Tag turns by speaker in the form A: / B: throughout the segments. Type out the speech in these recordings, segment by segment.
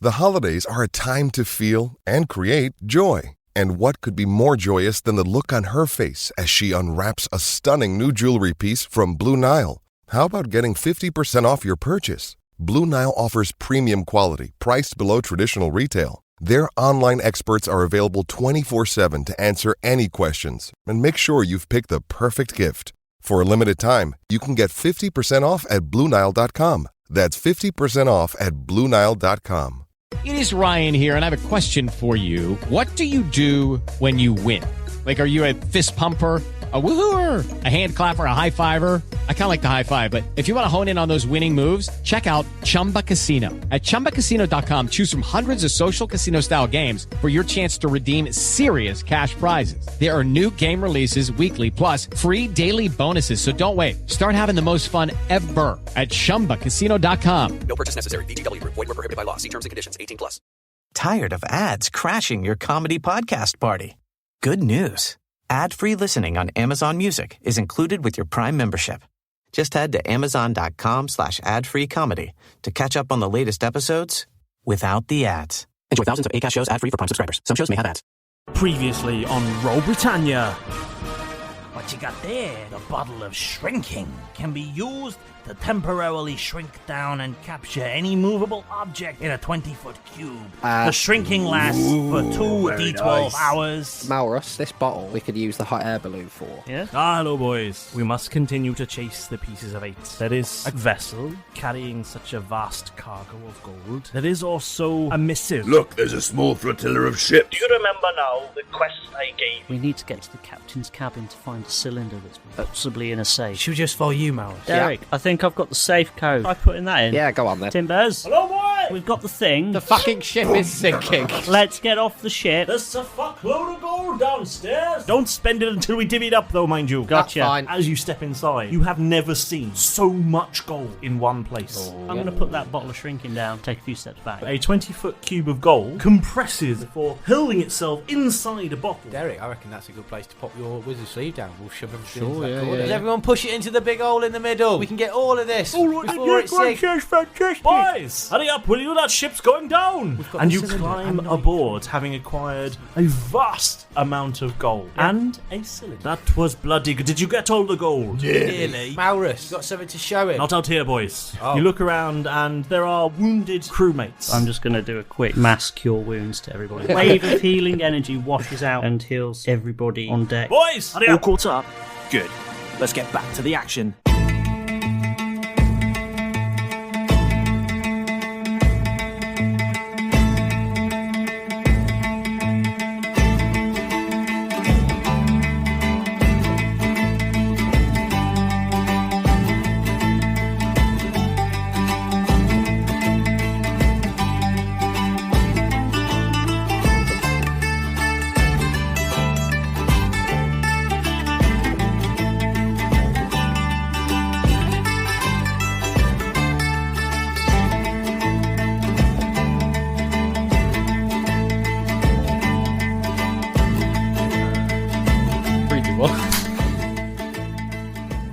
A: The holidays are a time to feel and create joy. And what could be more joyous than the look on her face as she unwraps a stunning new jewelry piece from Blue Nile? How about getting 50% off your purchase? Blue Nile offers premium quality, priced below traditional retail. Their online experts are available 24/7 to answer any questions and make sure you've picked the perfect gift. For a limited time, you can get 50% off at BlueNile.com. That's 50% off at BlueNile.com.
B: It is Ryan here, and I have a question for you. What do you do when you win? Like, are you a fist pumper, a woo-hooer, a hand clapper, a high fiver? I kind of like the high five, but if you want to hone in on those winning moves, check out Chumba Casino. At ChumbaCasino.com, choose from hundreds of social casino-style games for your chance to redeem serious cash prizes. There are new game releases weekly, plus free daily bonuses. So don't wait. Start having the most fun ever at ChumbaCasino.com.
C: No purchase necessary. VGW Group. Void where prohibited by law. See terms and conditions. 18+.
D: Tired of ads crashing your comedy podcast party? Good news. Ad-free listening on Amazon Music is included with your Prime membership. Just head to amazon.com/ad-free comedy to catch up on the latest episodes without the ads.
C: Enjoy thousands of Acast shows ad-free for Prime subscribers. Some shows may have ads.
E: Previously on Roll Britannia.
F: What you got there, the bottle of shrinking, can be used to temporarily shrink down and capture any movable object in a 20-foot cube. The shrinking lasts for 2 D12 hours.
G: Malrus, this bottle we could use the hot air balloon for.
E: Yeah? Hello, boys. We must continue to chase the pieces of 8. There is a vessel carrying such a vast cargo of gold. There is also a missive.
H: Look, there's a small flotilla of ships.
F: Do you remember now the quest I gave?
I: We need to get to the captain's cabin to find a cylinder that's possibly in a safe.
J: Should just for you, Malrus.
I: Derek, I think I've got the safe code. Try putting that in.
G: Yeah, go on then.
I: Timbers.
F: Hello, boy!
I: We've got the thing.
G: The fucking ship is sinking.
I: Let's get off the ship.
F: There's a fuckload of gold downstairs. Don't spend it until we divvy it up, though, mind you.
I: Gotcha.
G: That's fine.
E: As you step inside, you have never seen so much gold in one place.
I: I'm going to put that bottle of shrinking down, take a few steps back.
E: A 20-foot cube of gold compresses before hurling itself inside a bottle.
J: Derek, I reckon that's a good place to pop your wizard sleeve down. We'll shove everything into that
G: yeah,
J: corner.
G: yeah.
J: Everyone push it into the big hole in the middle. We can get all of this
E: All right,
J: before it's sick.
E: fantastic. Boys, hurry up, will you? That ship's going down.
J: got
E: And
J: the
E: you
J: cylinder
E: climb
J: and the-
E: aboard, having acquired a vast amount of gold. And a cylinder. That was bloody good. Did you get all the gold?
J: Really? Malrus, you got something to show him.
E: Not out here, boys.
J: Oh.
E: You look around and there are wounded crewmates.
I: I'm just going to do a quick mass cure wounds to everybody. Wave of healing energy washes out and heals everybody on deck.
E: Boys, hurry
K: All
E: up.
K: caught up? Good. Let's get back to the action.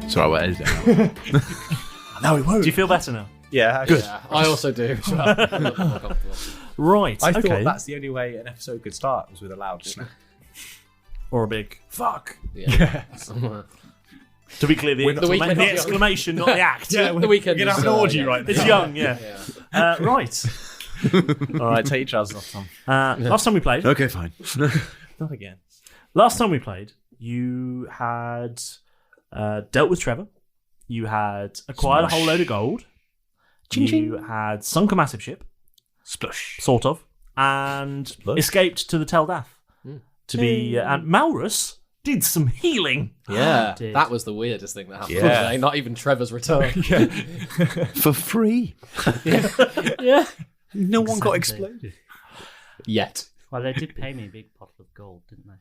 H: Sorry, what is it?
E: No, it won't. Do you feel better now?
J: Yeah,
E: Good.
G: Yeah, I also do.
E: Right,
J: I
E: okay.
J: thought that's the only way an episode could start was with a loud snap.
E: Or a big fuck.
G: Yeah.
E: To be clear, the
G: weekend is
E: exclamation, not the act.
G: Yeah, the weekend
J: You're
G: is
J: gonna have an orgy
G: yeah.
J: right
E: It's young, yeah. Right.
J: All right, take your trousers off, Tom.
E: Last time we played.
H: Okay, fine.
E: Not again. Last time we played, you had dealt with Trevor. You had acquired a whole load of gold. You had sunk a massive ship.
H: Splush.
E: Sort of. And escaped to the Teldath. To be... and Malrus did some healing.
G: Yeah,
I: did.
G: that was the weirdest thing that happened
H: Yeah.
G: today. Not even Trevor's return.
H: For free.
I: Yeah.
H: No one got exploded.
G: Yet.
I: Well, they did pay me a big pot of gold, didn't they?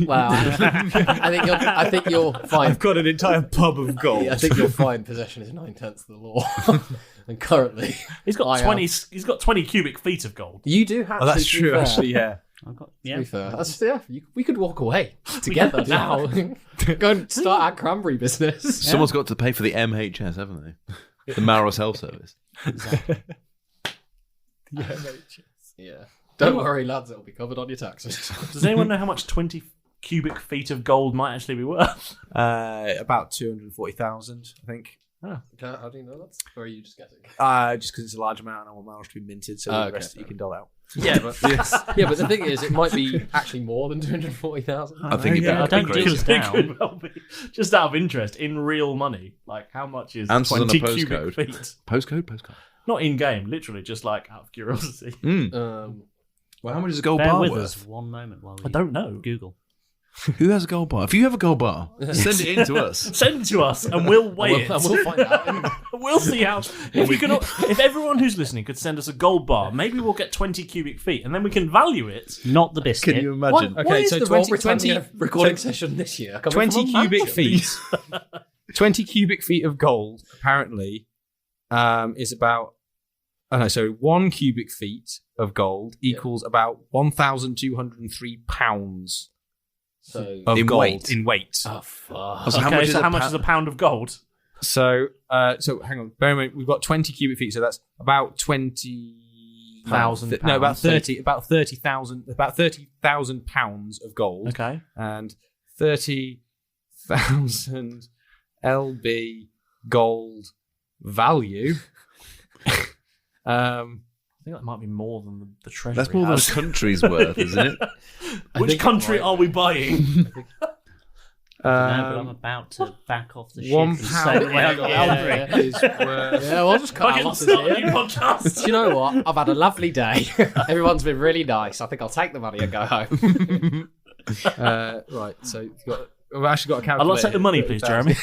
G: Well, I think you'll find.
J: I've got an entire pub of gold.
G: I think you'll find possession is 9/10 of the law. And currently,
E: He's got 20. He's got 20 cubic feet of gold.
G: You do have.
J: Oh, that's
G: to be
J: true,
G: fair.
J: actually, yeah.
I: I've got,
G: To be fair, we could walk away together now. Go and start our cranberry business.
H: Someone's got to pay for the MHS, haven't they? The Malrus Health Service.
G: Yeah. Don't worry, lads. It'll be covered on your taxes.
E: Does anyone know how much 20 cubic feet of gold might actually be worth?
L: About 240,000, I think.
G: How do you know that? Or are you just guessing?
L: Just because it's a large amount and I want Malrus to be minted, so the rest you can dole out.
G: Yeah, but but the thing is, it might be actually more than 240,000.
H: I think
I: I don't do this down.
E: Could well be. Just out of interest, in real money, like how much is
H: Answers
E: 20
H: on a
E: cubic
H: postcode.
E: feet?
H: Postcode.
E: Not in game, literally, just like out of curiosity.
H: Well, how much is a gold
I: Bear
H: bar
I: with
H: worth?
I: us one moment while we
E: I don't know.
I: Google.
H: Who has a gold bar? If you have a gold bar, send it in to us.
E: Send it to us, and we'll weigh it.
G: And we'll find out.
E: We'll see how. If everyone who's listening could send us a gold bar, maybe we'll get 20 cubic feet, and then we can value it.
I: Not the biscuit.
H: Can you imagine?
G: Why is the Roll Britannia recording session this year?
L: 20 cubic feet. 20 cubic feet of gold, apparently, is about... so 1 cubic feet of gold equals about 1,203 pounds of
H: in
L: gold
H: weight.
L: in weight.
G: Oh, fuck.
H: So
E: How much is a pound of gold?
L: So hang on. Bear in mind, we've got 20 cubic feet, so that's about
E: 20,000
L: No, about
E: pounds.
L: 30,000 pounds of gold.
E: Okay.
L: And 30,000 LB gold value.
E: I think that might be more than the treasury.
H: That's more than a country's worth, isn't it?
E: Which country are we buying?
I: No, but I'm about to back off the ship.
L: £1
I: and say,
L: is worth...
G: Yeah, we'll just cut our losses here.
E: Podcast.
G: Do you know what? I've had a lovely day. Everyone's been really nice. I think I'll take the money and go home.
L: Right, so we've actually got a calculator.
E: I'd like to take the money, please, Jeremy.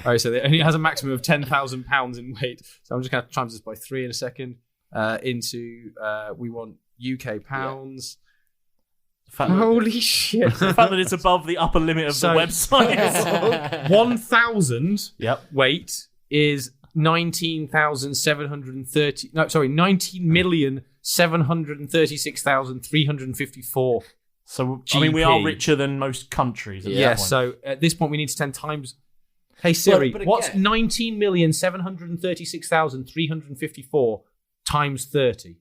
L: Alright, so it only has a maximum of 10,000 pounds in weight. So I'm just going to times this by 3 in a second. We want UK pounds. Holy shit.
E: The fact that it's above the upper limit of the website.
L: 1,000 weight is 19,736,354.
E: So,
L: GP.
E: I mean, we are richer than most countries.
L: So at this point, we need to 10 times. Hey Siri,
G: but
L: what's
G: again-
L: 19,736,354 times 30?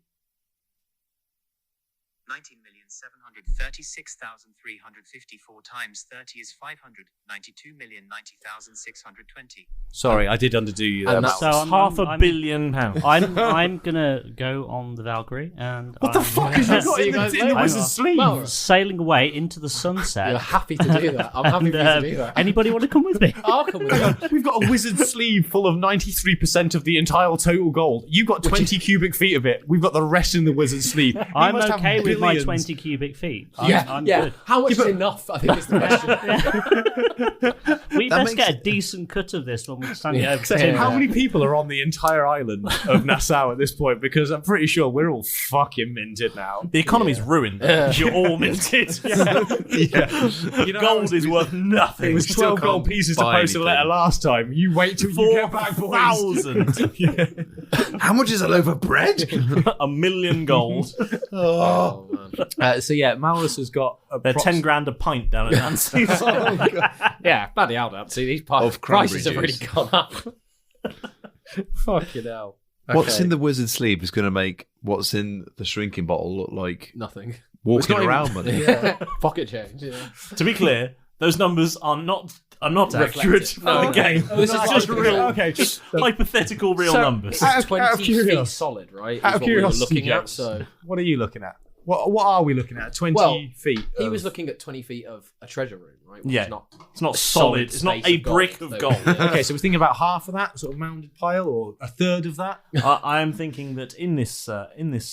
M: 19,736,354 times 30 is 592,090,620.
L: Sorry, I did underdo you there.
E: So
I: I'm-
E: half a
I: I'm-
E: billion pounds.
I: I'm gonna go on the Valkyrie and
L: What the fuck has you got
G: See you
L: in
G: guys
L: the
G: later.
L: wizard's sleeve?
G: Malrus.
I: sailing away into the sunset.
G: You're happy to do that. I'm happy for you to do that.
I: Anybody want to come with me?
G: I'll come with you.
L: We've got a wizard's sleeve full of 93% of the entire total gold. You've got 20 cubic feet of it. We've got the rest in the wizard's sleeve. You
I: I'm
L: must have
I: okay with my
L: billions.
I: 20 cubic feet.
G: Yeah,
I: I'm
G: yeah.
I: good.
G: How much is enough? I think is the question.
I: We
H: That
I: best
H: makes
I: get a decent cut of this when we're standing over to
L: How
I: him.
L: many people are on the entire island of Nassau at this point? Because I'm pretty sure we're all fucking minted now.
E: The economy's ruined. You're all minted.
L: You know,
E: Gold is worth nothing.
L: It was
H: still
L: 12 gold
H: can't
L: pieces to
H: buy
L: post a
H: anything.
L: letter last time. You wait till you get back, boys.
E: 4,000.
H: How much is a loaf of bread?
E: $1 million gold.
G: Oh, man.
L: So yeah, Malrus has got a
E: They're 10 grand a pint down at Nancy's.
G: Yeah, bloody hell, now. See, these
H: Of
G: prices have
H: cranberry
G: really
H: juice.
G: gone up.
L: Fucking hell.
H: What's
L: Okay.
H: in the wizard's sleeve is going to make what's in the shrinking bottle look like
G: Nothing.
H: walking
L: not
H: around
L: even-
H: money.
G: Yeah. Pocket change, yeah.
E: To be clear, those numbers are not accurate for the game.
G: Oh, this is
E: just
G: like-
E: real,
L: Okay, just
E: hypothetical real
L: So-
E: numbers.
L: Out
G: It's
L: of
G: 20 feet
L: curiosity.
G: solid, right?
L: Out
G: is
L: of
G: what we were
L: curiosity,
G: looking at.
L: James,
G: So
L: what are you looking at? What are we looking at? 20 feet.
G: he
L: of-
G: was looking at 20 feet of a treasure room, right? Which
E: Yeah.
G: is not
E: It's not
G: a
E: solid. It's not
G: space
E: a
G: of gold,
E: brick of
G: so-
E: gold.
G: Yeah.
L: Okay, so we're thinking about half of that sort of mounded pile, or a third of that.
E: I am thinking that in this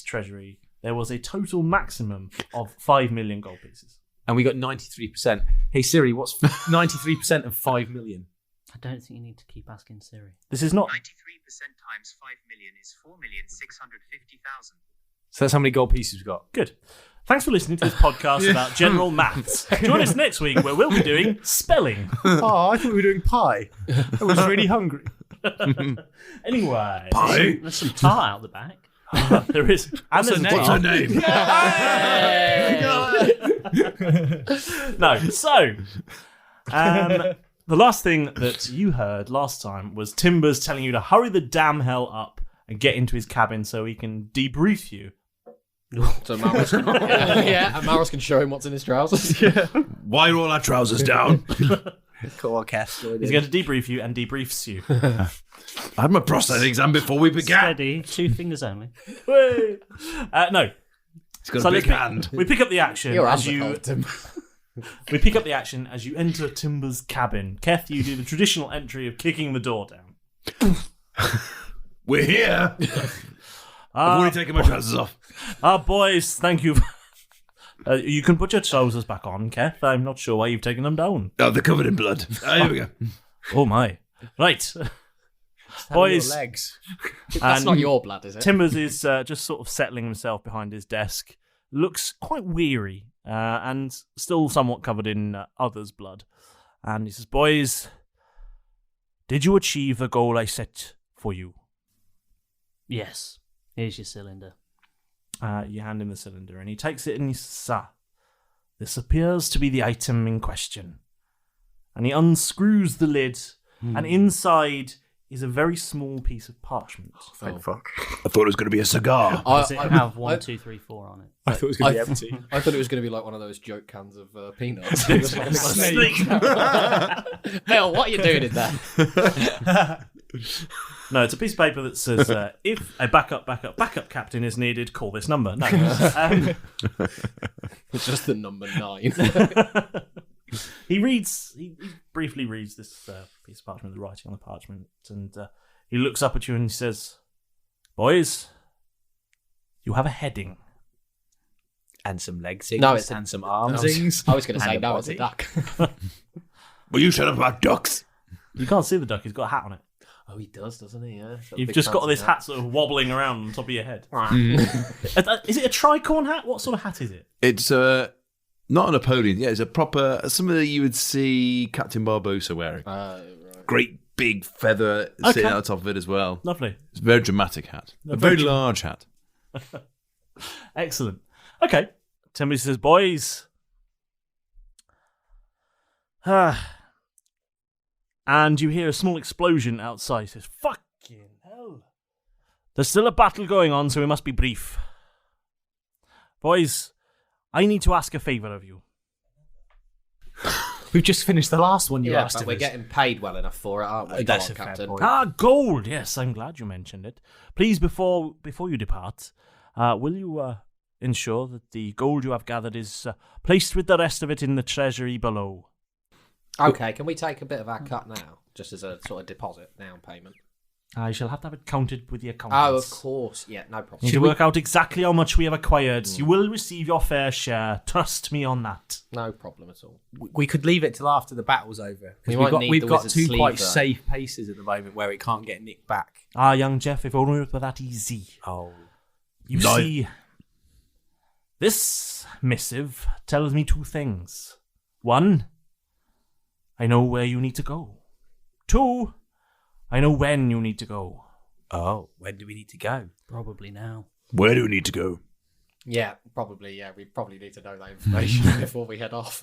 E: treasury there was a total maximum of 5 million gold pieces.
L: And we got 93%. Hey Siri, what's 93% of 5 million?
I: I don't think you need to keep asking Siri.
E: This is not
M: 93% times 5 million is 4,650,000.
L: So that's how many gold pieces we've got.
E: good. Thanks for listening to this podcast about general maths. Join us next week where we'll be doing spelling.
L: Oh, I thought we were doing pie. I was really hungry.
E: Anyway,
I: There's some tar out the back.
E: there is. And there's
H: What's her name?
E: No, so the last thing that you heard last time was Timbers telling you to hurry the damn hell up and get into his cabin so he can debrief you.
G: So Malrus can, and Malrus can show him what's in his trousers.
H: Why are all our trousers down?
J: Cool on Keth.
E: He's going to debrief you and debriefs you.
H: I had my prostate exam before we began.
I: Steady, 2 fingers only.
E: No.
H: He's got a big hand.
E: We pick up the action
G: Your
E: as
G: hands are
E: you.
G: cold, Tim.
E: We pick up the action as you enter Timber's cabin. Keth, you do the traditional entry of kicking the door down.
H: We're here. I've already taken my trousers off.
E: Boys, thank you. You can put your trousers back on, Keth. I'm not sure why you've taken them down.
H: Oh, they're covered in blood. Here we go.
E: Oh my! Right, boys.
J: Your legs.
G: That's not your blood, is it?
E: Timbers is just sort of settling himself behind his desk. Looks quite weary and still somewhat covered in others' blood. And he says, "Boys, did you achieve the goal I set for you?"
I: Yes. Here's your cylinder.
E: You hand him the cylinder, and he takes it and he says, "Sir, this appears to be the item in question." And he unscrews the lid, and inside is a very small piece of parchment.
J: Thank fuck.
H: I thought it was going to be a cigar.
I: Does it have 1, 2, 3, 4 on it?
L: I thought it was going to be empty.
G: I thought it was going to be like one of those joke cans of peanuts. Hell, what are you doing in there?
E: No, it's a piece of paper that says, if a backup captain is needed, call this number. No.
G: It's just the number 9.
E: He briefly reads this piece of parchment, the writing on the parchment, and he looks up at you and he says, "Boys, you have a heading."
J: And some legsings.
G: No, it's
J: and some armsings.
G: I was going to say, no, it's a duck.
H: Will you shut up about ducks?
E: You can't see the duck, he's got a hat on it.
G: Oh, he does, doesn't he? Yeah.
E: You've just got this hat sort of wobbling around on top of your head. Is it a tricorn hat? What sort of hat is it?
H: It's not a Napoleon. Yeah, it's a proper, something that you would see Captain Barbossa wearing.
G: Right.
H: Great big feather sitting out the top of it as well.
E: Lovely.
H: It's a very dramatic hat. A very large hat.
E: Excellent. Okay. Timothy says, "Boys." And you hear a small explosion outside. He says, "Fucking hell. There's still a battle going on, so we must be brief. Boys, I need to ask a favour of you."
J: We've just finished the last one you asked
G: but
J: of
G: we're
J: us.
G: getting paid well enough for it, aren't we?
J: That's
G: Go on,
J: a fair
G: Captain.
J: point.
E: Gold. Yes, I'm glad you mentioned it. Please, before you depart, will you ensure that the gold you have gathered is placed with the rest of it in the treasury below?
G: Okay, can we take a bit of our cut now? Just as a sort of deposit, down payment.
E: I shall have to have it counted with the
G: Oh,
E: accountants.
G: of course. Yeah, no problem.
E: Need to work out exactly how much we have acquired. You will receive your fair share. Trust me on that.
G: No problem at all.
J: We could leave it till after the battle's over.
G: We
J: We've
G: might
J: got,
G: need
J: we've
G: the
J: got
G: wizard's
J: two quite
G: sleeve, though.
J: safe places at the moment where it can't get nicked back.
E: Young Jeff, if only it were that easy.
J: Oh.
E: You see, this missive tells me 2 things. 1, I know where you need to go. 2, I know when you need to go.
J: Oh, when do we need to go?
I: Probably now.
H: Where do we need to go?
G: Yeah, probably. Yeah, we probably need to know that information before we head off.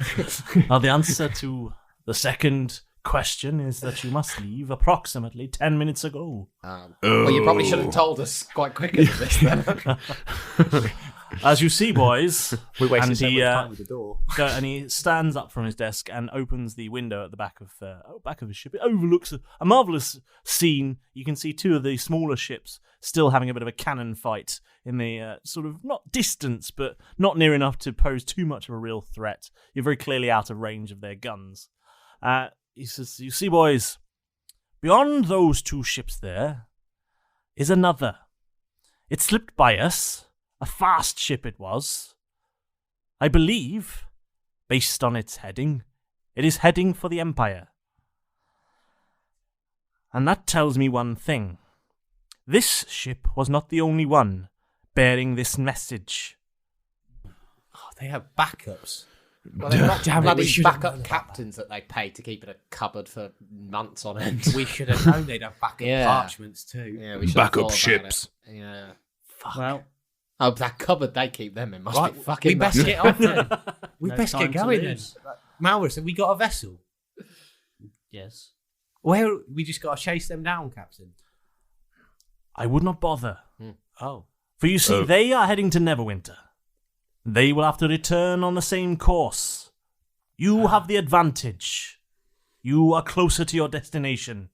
E: Now, the answer to the second question is that you must leave approximately 10 minutes ago.
G: Well, you probably should have told us quite quicker than this, then.
E: As you see, boys,
J: We wasted so much time with the door.
E: And he stands up from his desk and opens the window at the back of his ship. It overlooks a marvelous scene. You can see 2 of the smaller ships still having a bit of a cannon fight in the sort of not distance, but not near enough to pose too much of a real threat. You're very clearly out of range of their guns. He says, "You see, boys, beyond those 2 ships there is another. It slipped by us. A fast ship it was. I believe, based on its heading, it is heading for the Empire. And that tells me one thing. This ship was not the only one bearing this message."
J: Oh, they have backups.
G: Well, they've got
J: Damn it,
G: bloody
J: we should have
G: backup
J: known
G: captains that they pay to keep in a cupboard for months on end.
J: We should have known they'd have backup
G: Yeah.
J: parchments too.
G: Yeah, we should have
H: Backup
G: thought about
H: ships.
G: it. Yeah.
J: Fuck.
I: Well,
G: Oh, that cupboard they keep them in must
J: Right,
G: be fucking
J: we best
G: massive.
J: get on then. We
I: No
J: best
I: time
J: get
I: to
J: going then.
I: lose.
J: Malrus, have we got a vessel?
I: yes.
J: Where we just got to chase them down, Captain?
E: I would not bother.
J: Oh.
E: For you see, they are heading to Neverwinter. They will have to return on the same course. You have the advantage. You are closer to your destination.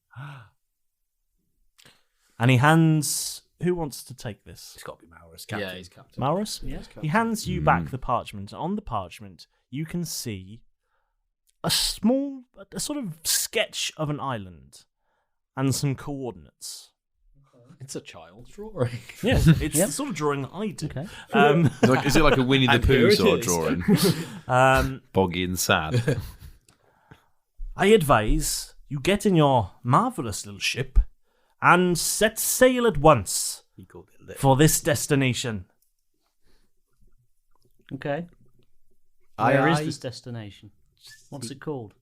E: And he hands... Who wants to take this?
J: It's got to be Malrus, Captain.
G: Yeah, he's captain.
E: Malrus?
I: Yeah.
E: He hands you back the parchment. On the parchment, you can see a sort of sketch of an island and some coordinates.
G: It's a child's drawing.
E: Yeah, it's the sort of drawing that I do.
I: Okay.
H: Is it like a Winnie the Pooh sort of
G: is.
H: drawing? Boggy and sad.
E: I advise you get in your marvellous little ship and set sail at once
J: He called it lit.
E: for this destination.
I: Okay.
J: Aye,
I: Where is
J: aye.
I: this destination? What's it called?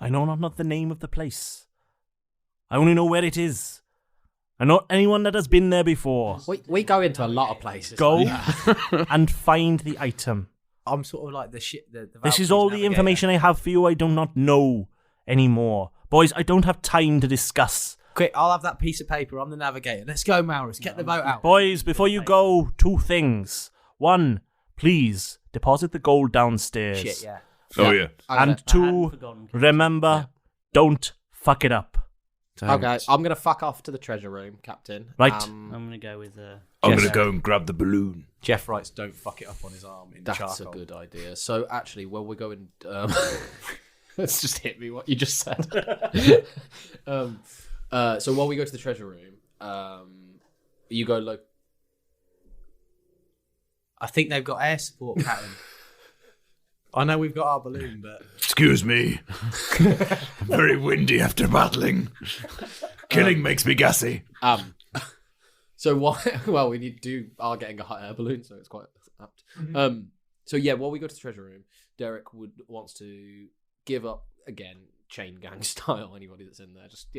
E: I know not the name of the place. I only know where it is. And not anyone that has been there before.
G: We go into a lot of places.
E: Go and find the item.
J: I'm sort of like the shit. The
E: This is
J: Valkyrie's
E: all the
J: navigator.
E: information I have for you. I do not know anymore. Boys, I don't have time to discuss.
J: Quick, I'll have that piece of paper. I'm the navigator. Let's go, Malrus. Get the boat out.
E: Boys, before you go, 2 things. 1, please deposit the gold downstairs.
J: Shit, yeah.
H: Oh, yeah.
E: And 2, remember, don't fuck it up.
G: Okay, I'm going to fuck off to the treasure room, Captain.
E: Right.
I: I'm going to go with...
H: I'm going to go and grab the balloon.
L: Jeff writes, "Don't fuck it up" on his arm in
G: That's
L: charcoal.
G: a good idea. So actually, while we're going... let's just hit me what you just said. So while we go to the treasure room, you go look...
J: I think they've got air support, Captain.
L: I know we've got our balloon, but
H: Excuse me. Very windy after battling. Killing makes me gassy.
G: So well, we are getting a hot air balloon, so it's quite apt. So yeah, while we go to the treasure room, Derek wants to give up again, chain gang style. Anybody that's in there, just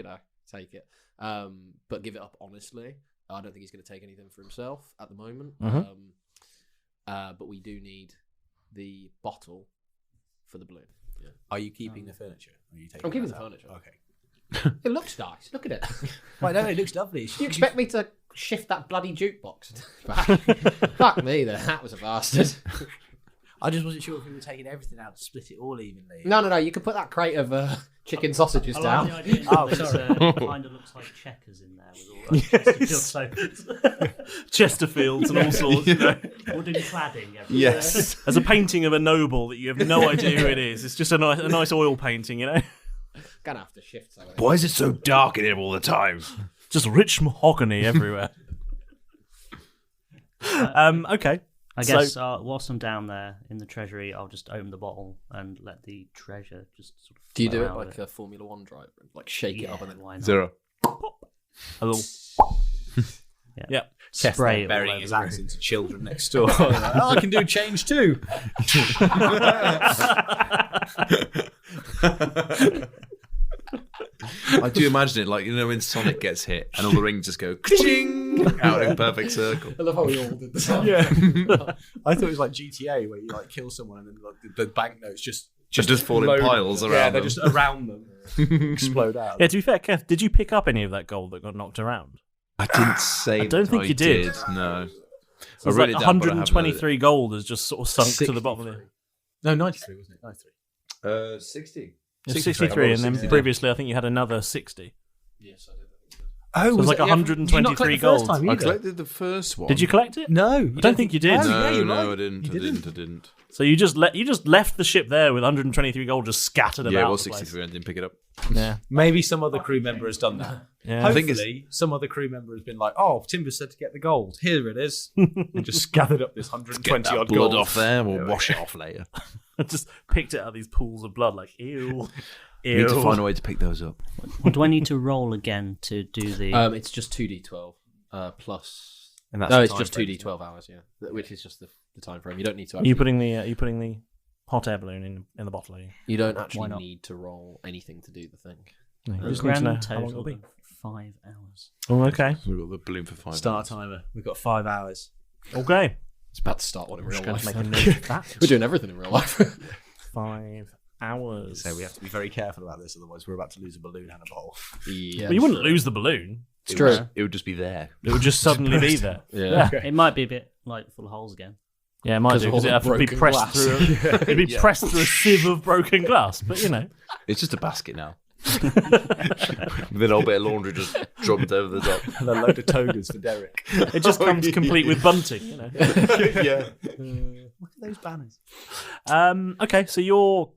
G: take it, but give it up honestly. I don't think he's going to take anything for himself at the moment. But we do need the bottle for the balloon. Yeah.
J: Are you keeping the furniture? Or are you taking
G: I'm keeping
J: that
G: the
J: out?
G: furniture.
J: Okay.
G: It looks nice. Look at it.
J: Right, no, it looks lovely.
G: You expect me to shift that bloody jukebox back? Fuck me, that was a bastard.
J: I just wasn't sure if we were taking everything out to split it all evenly.
G: No. You could put that crate of chicken sausages
I: I
G: down.
I: like the idea. It kind of looks like checkers in there with all like Chesterfield
E: Chesterfields and all sorts.
I: Wooden cladding everywhere.
H: Yes.
E: There's a painting of a noble that you have no idea who it is. It's just a nice oil painting,
G: Gonna have to shift something.
H: Why is it so dark in here all the time?
E: Just rich mahogany everywhere. Okay.
I: I guess whilst I'm down there in the treasury, I'll just open the bottle and let the treasure just sort of.
G: Do you do
I: flow
G: it
I: out
G: like
I: with
G: a Formula One driver? Like shake it up and then
I: why not?
H: 0.
E: A little. Yeah.
L: Keth
I: Spray it all
L: burying
I: over
L: his
I: the
L: axe
I: room.
L: into children next door. I can do change too.
H: I do imagine it like, when Sonic gets hit and all the rings just go ka-ching out in a perfect circle.
G: I love how we all did the same.
L: Yeah. I thought it was like GTA where you like kill someone and then like, the banknotes just
H: fall in
L: load-
H: piles around
L: they're
H: them.
L: just around them. Explode out.
E: Yeah, to be fair, Keth, did you pick up any of that gold that got knocked around?
H: I didn't say
E: I don't think you did.
H: No.
E: So it's like 123 gold has just sort of sunk to the bottom of it.
L: No, 93 wasn't it? 93.
H: 60.
E: 63, and then previously I think you had another 60.
G: Yes, I did.
L: Oh,
E: So it was like 123 gold.
H: I collected the first one.
E: Did you collect it?
L: No,
E: I don't think you did.
H: No, I didn't.
E: So you just left the ship there with 123 gold just scattered about.
H: Yeah, it was
E: the place.
H: 63 and didn't pick it up.
E: Yeah.
L: Maybe some other crew member has done that.
E: Yeah.
L: Hopefully, some other crew member has been like, "Oh, Timber said to get the gold. Here it is," and just gathered up this 120
H: Get that
L: odd
H: blood
L: gold
H: off there. We'll wash it off later.
E: Just picked it out of these pools of blood, like ew.
H: We need to find a way to pick those up.
I: Do I need to roll again to do the?
G: It's just 2d12 plus.
L: And that's
G: no,
L: the
G: it's
L: time
G: just
L: frame,
G: 2d12 hours. Yeah, which is just the time frame. You don't need to.
E: Are you putting the hot air balloon in the bottle? Are you?
G: You don't actually need to roll anything to do the thing.
E: No, you
I: a
E: just need to know
I: grand
E: how long it'll
I: total
E: be.
I: of 5 hours.
E: Oh, okay.
H: So we've got the balloon for 5
L: Start
H: minutes.
L: timer. We've got 5 hours.
E: Okay.
G: It's about to start one in real
E: Just going
G: life.
E: to make a note of that.
G: We're doing everything in real life.
E: 5 hours.
L: So we have to be very careful about this, otherwise we're about to lose a balloon and a bottle.
G: Yeah,
E: Well, you wouldn't lose the balloon.
G: It's true.
H: It would just be there.
E: It would just suddenly be there.
G: Yeah.
I: It might be a bit like full of holes again.
E: Yeah, it might do, because it'd have to be pressed through. It'd be pressed through a sieve of broken glass. But
H: it's just a basket now. With an old bit of laundry just drummed over the top.
L: And a load of togas for Derek.
E: It just comes complete with bunting.
H: Yeah.
L: Look at those banners.
E: Okay, so you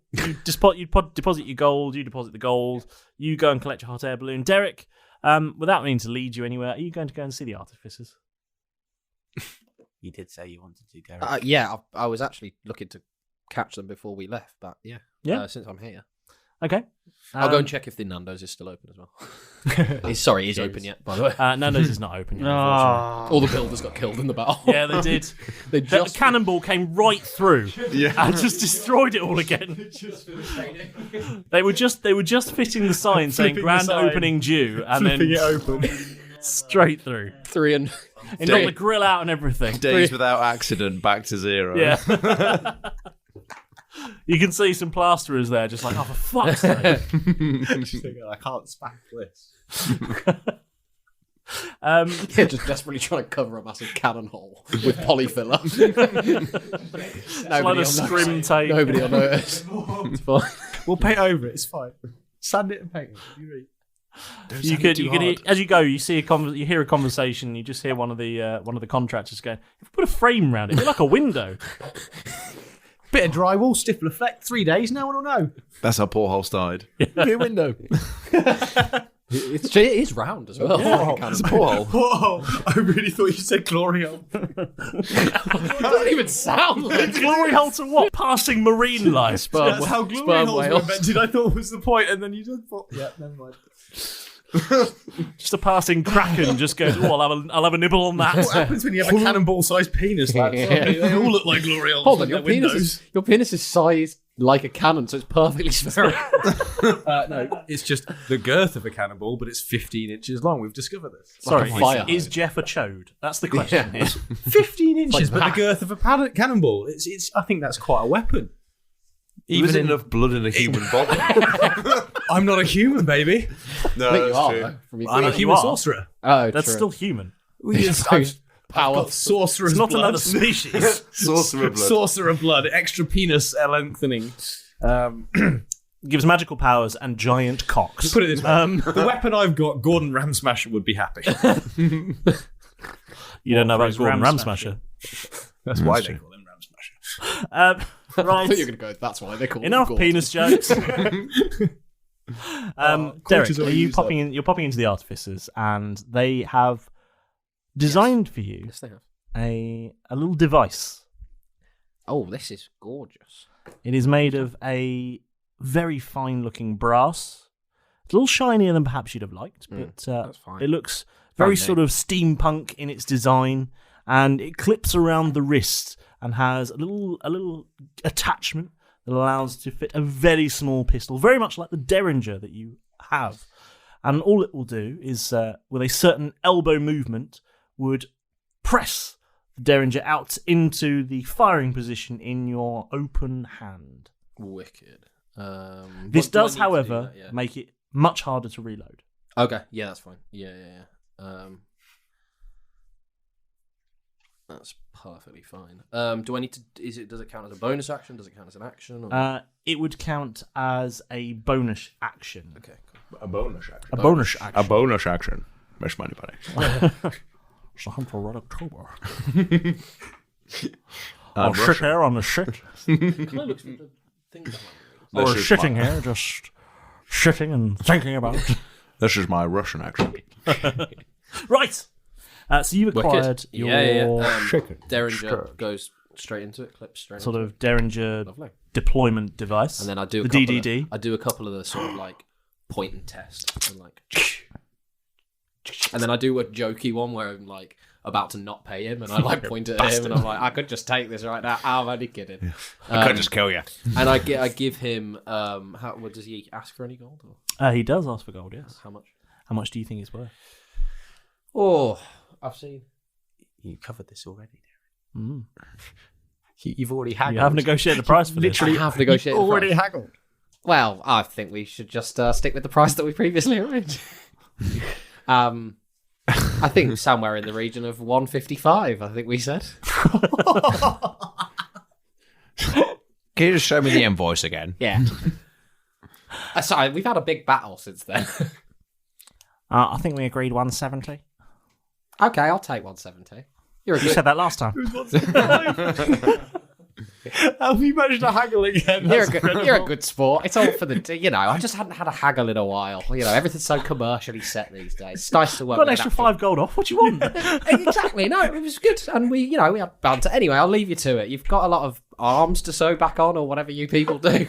E: deposit your gold. You deposit the gold. You go and collect your hot air balloon. Derek, without meaning to lead you anywhere, are you going to go and see the artificers?
J: You did say you wanted to, Derek.
G: Yeah, I was actually looking to catch them before we left, but
E: Yeah.
G: since I'm here.
E: Okay.
G: I'll go and check if the Nando's is still open as well. He's open yet, by the way.
E: Nando's is not open yet, unfortunately.
G: All the builders got killed in the battle.
E: Yeah, they did. The cannonball came right through and just destroyed it all again. They were just fitting the sign saying grand opening due, and then
L: it open.
E: straight through. It knocked the grill out and everything.
H: Days without accident, back to zero.
E: Yeah. You can see some plasterers there, just like, oh, for fuck's sake.
L: I can't spack this.
G: Just desperately trying to cover a massive cannon hole with polyfiller.
E: Like a scrim tape.
G: Nobody will notice. It's fine.
L: We'll paint over it. It's fine. Sand it and paint it. You read.
E: You could as you go, you hear a conversation. You just hear one of the contractors going, "If we put a frame around it, it'd be like a window."
L: Bit of drywall, stiff effect. 3 days, no one will know.
H: That's how Porthole started.
L: Be a window.
G: It is round as well.
L: Yeah.
H: It's a porthole.
L: Whoa! I really thought you said glory hole.
G: It doesn't even sound like
E: glory hole to what? Passing marine life.
L: That's how glory holes were invented. I thought was the point, and then you just thought, yeah, never mind.
E: Just a passing kraken just goes, oh, I'll have a nibble on that.
L: What happens when you have a cannonball-sized penis, lads? They all look like glory holes.
G: Hold on, your penis is sized like a cannon, so it's perfectly spherical.
L: No, it's just the girth of a cannonball, but it's 15 inches long. We've discovered this.
E: Sorry,
G: like
E: is Jeff a chode? That's the question.
G: Yeah.
L: 15 inches, but the girth of a cannonball. It's. I think that's quite a weapon.
H: Even enough blood in a human body.
L: I'm not a human, baby.
H: No,
G: I think you
H: that's
G: are.
H: true.
L: I'm a human sorcerer.
G: Oh,
E: That's
G: true.
E: still human.
G: Power.
L: Sorcerer's
E: It's not
L: blood.
E: another species.
H: Sorcerer blood.
L: Sorcerer blood. Extra penis lengthening.
E: Gives magical powers and giant cocks.
L: Put it this way. The weapon I've got, Gordon Ramsmasher would be happy.
E: You don't know about
L: His
E: Gordon
L: Ramsmasher.
E: Ramsmasher.
L: That's why they call him Ramsmasher.
G: I
E: Right.
G: thought you were going to go, that's why they call
E: Enough
G: him
E: penis jokes. Derek,
L: Cortisol
E: are you
L: user.
E: popping in? You're popping into the artificers, and they have designed for you
G: Yes, they have.
E: a little device.
G: Oh, this is gorgeous.
E: It is made of a very fine-looking brass. It's a little shinier than perhaps you'd have liked, but
G: that's fine.
E: it looks very
G: Fine
E: sort of steampunk in its design, and it clips around the wrist and has a little attachment that allows to fit a very small pistol, very much like the Derringer that you have. And all it will do is, with a certain elbow movement, would press the Derringer out into the firing position in your open hand.
G: Wicked.
E: This
G: What do I
E: does,
G: need to do
E: however,
G: that, yeah?
E: make it much harder to reload.
G: Okay, yeah, that's fine. Yeah. That's perfectly fine. Do I need to? Does it count as a bonus action? Does it count as an action? Or?
E: It would count as a bonus action.
G: Okay, cool.
H: A bonus action.
E: A bonus action.
H: A bonus action. Best money, buddy.
E: It's time for Red October.
H: I'm
E: shit
H: Russian.
E: here on the shit.
G: Can I look through the thing behind me?
E: Or
H: This is
E: shitting
H: my-
E: here, just shitting and thinking about it.
H: This is my Russian accent.
E: Right. So you've acquired your
G: Derringer goes straight into it, clips straight
E: sort
G: into
E: of Derringer
G: Lovely.
E: deployment device.
G: And then I do a
E: the
G: couple
E: DDD.
G: I do a couple of the sort of like point and test and like, and then I do a jokey one where I'm like about to not pay him and I like point at him and I'm like, I could just take this right now. I'm only kidding.
H: I could just kill you.
G: And I give him what does he ask for any gold? Or?
E: He does ask for gold, yes.
G: How much?
E: How much do you think it's worth?
G: Oh, I've seen.
J: You covered this already,
E: Mm.
J: You've already haggled.
E: You have negotiated the price for
G: Literally
E: this.
G: have negotiated. the
J: already
G: price.
J: haggled.
G: Well, I think we should just stick with the price that we previously arranged. I think somewhere in the region of 155, I think we said.
N: Can you just show me the invoice again?
G: Yeah. Sorry, we've had a big battle since then.
F: I think we agreed 170.
G: Okay, I'll take 170.
F: You said that last time.
L: Have you managed to haggle again?
G: You're a good sport. It's all for the, I just hadn't had a haggle in a while. Everything's so commercially set these days. It's nice to work.
E: Got an
G: with
E: extra 5 gold off. What do you want?
G: Exactly. No, it was good, and we had banter. Anyway, I'll leave you to it. You've got a lot of arms to sew back on, or whatever you people do.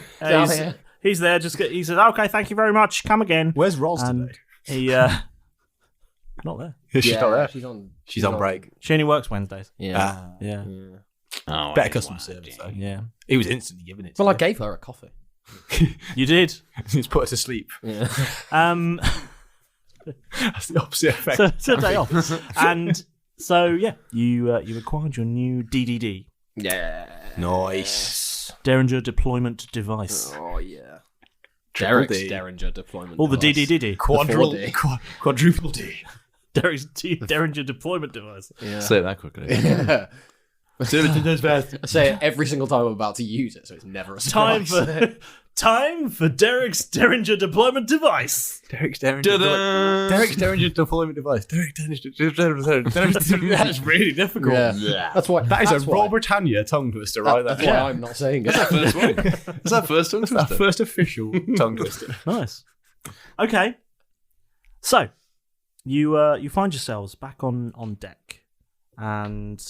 E: He's there. He says, "Okay, thank you very much. Come again."
L: Where's Rolls today?
E: He not there.
L: She's not there.
G: She's
L: on break.
E: She only works Wednesdays.
G: Yeah.
E: Yeah.
L: Oh, better customer service though.
E: Yeah.
L: He was instantly giving it.
G: Well, I gave her a coffee.
E: You did.
L: He's put her to sleep.
G: Yeah.
L: That's the opposite effect.
E: So it's a day off. And so you acquired your new DDD.
G: Yeah.
L: Nice.
E: Derringer Deployment Device.
G: Oh yeah. Derek's
L: D.
G: Derringer Deployment
E: All the
G: Device.
E: DDD.
L: Quadruple D.
E: Derek's Derringer Deployment Device.
G: Yeah.
N: Say that quickly.
G: Yeah.
L: I
G: say it every single time I'm about to use it, so it's never a surprise.
E: Time for Derek's Derringer Deployment Device.
L: Derek's Derringer Deployment Device. That's really difficult.
G: Yeah. That's why.
L: That is a Roll Britannia tongue twister right there.
G: That's why I'm not saying it.
N: That's our first one. That's our first tongue twister.
L: Our first official tongue twister.
E: Nice. Okay. So, you find yourselves back on deck, and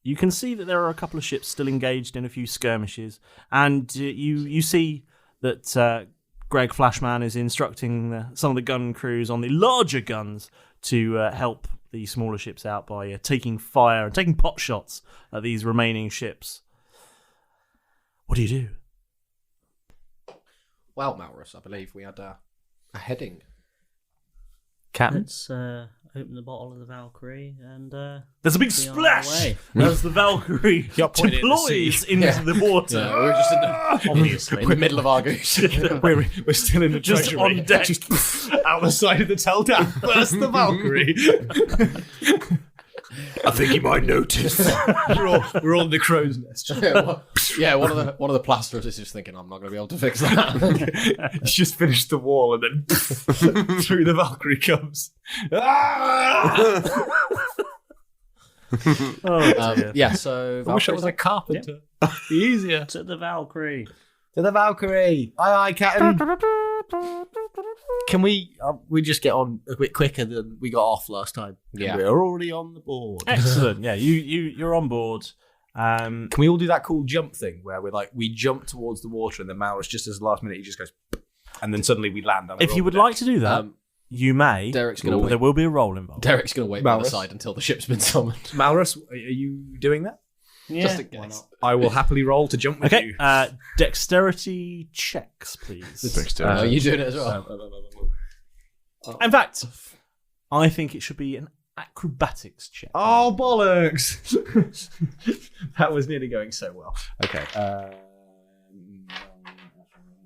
E: you can see that there are a couple of ships still engaged in a few skirmishes, and you see that Greg Flashman is instructing some of the gun crews on the larger guns to help the smaller ships out by taking fire and taking pot shots at these remaining ships. What do you do?
G: Well, Malrus, I believe we had a heading.
N: Captain?
I: Let's open the bottle of the Valkyrie and
E: there's a big splash as the Valkyrie deploys into the water.
G: Yeah, we're just obviously in the middle of Argus.
L: We're still in the
E: Just
L: treasury.
E: on deck.
L: Just out the side of the Teldan. First the Valkyrie.
H: I think you might notice.
L: we're all in the crow's nest.
G: One of the plasterers is just thinking, I'm not going to be able to fix that.
L: He's just finished the wall and then through the Valkyrie comes.
G: So
L: I wish I was a carpenter. Be easier.
I: to the Valkyrie.
L: To the Valkyrie. Aye, Captain. Can we just get on a bit quicker than we got off last time?
G: Yeah.
L: We're already on the board.
E: Excellent. Yeah, you're on board.
L: Can we all do that cool jump thing where we jump towards the water and then Malrus just as the last minute he just goes and then suddenly we land on
E: If you would like to do that, you may.
G: Derek's going to wait.
E: There will be a roll involved.
G: Derek's going to wait by the side until the ship's been summoned.
L: Malrus, are you doing that?
I: Yeah.
G: Just in case.
L: I will happily roll to jump with you.
E: Dexterity checks, please.
G: Are you doing it as well?
E: In fact, I think it should be an acrobatics check.
L: Oh, bollocks! That was nearly going so well. Okay.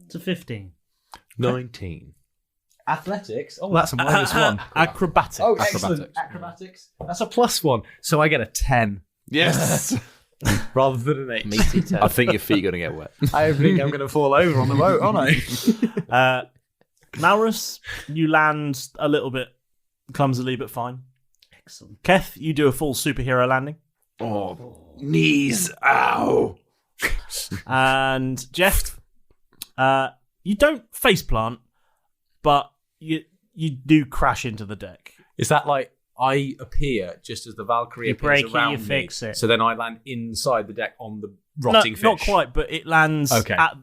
I: It's a 15.
N: 19.
L: Athletics? Oh, that's a -1.
E: Acrobatics.
L: Oh, excellent. Acrobatics. That's a +1. So I get a 10.
N: Yes.
L: Rather than an 8.
G: Meaty 10.
N: I think your feet are going to get wet.
L: I think I'm going to fall over on the boat, aren't I?
E: Malrus, you land a little bit clumsily, but fine.
I: Excellent.
E: Keth, you do a full superhero landing.
H: Oh, knees, ow.
E: And Jeff, you don't faceplant, but you do crash into the deck.
L: Is that like I appear just as the Valkyrie
I: You
L: appears
I: break it,
L: around
I: you
L: me,
I: fix it.
L: so then I land inside the deck on the rotting fish?
E: Not quite, but it lands
L: Okay.
E: at...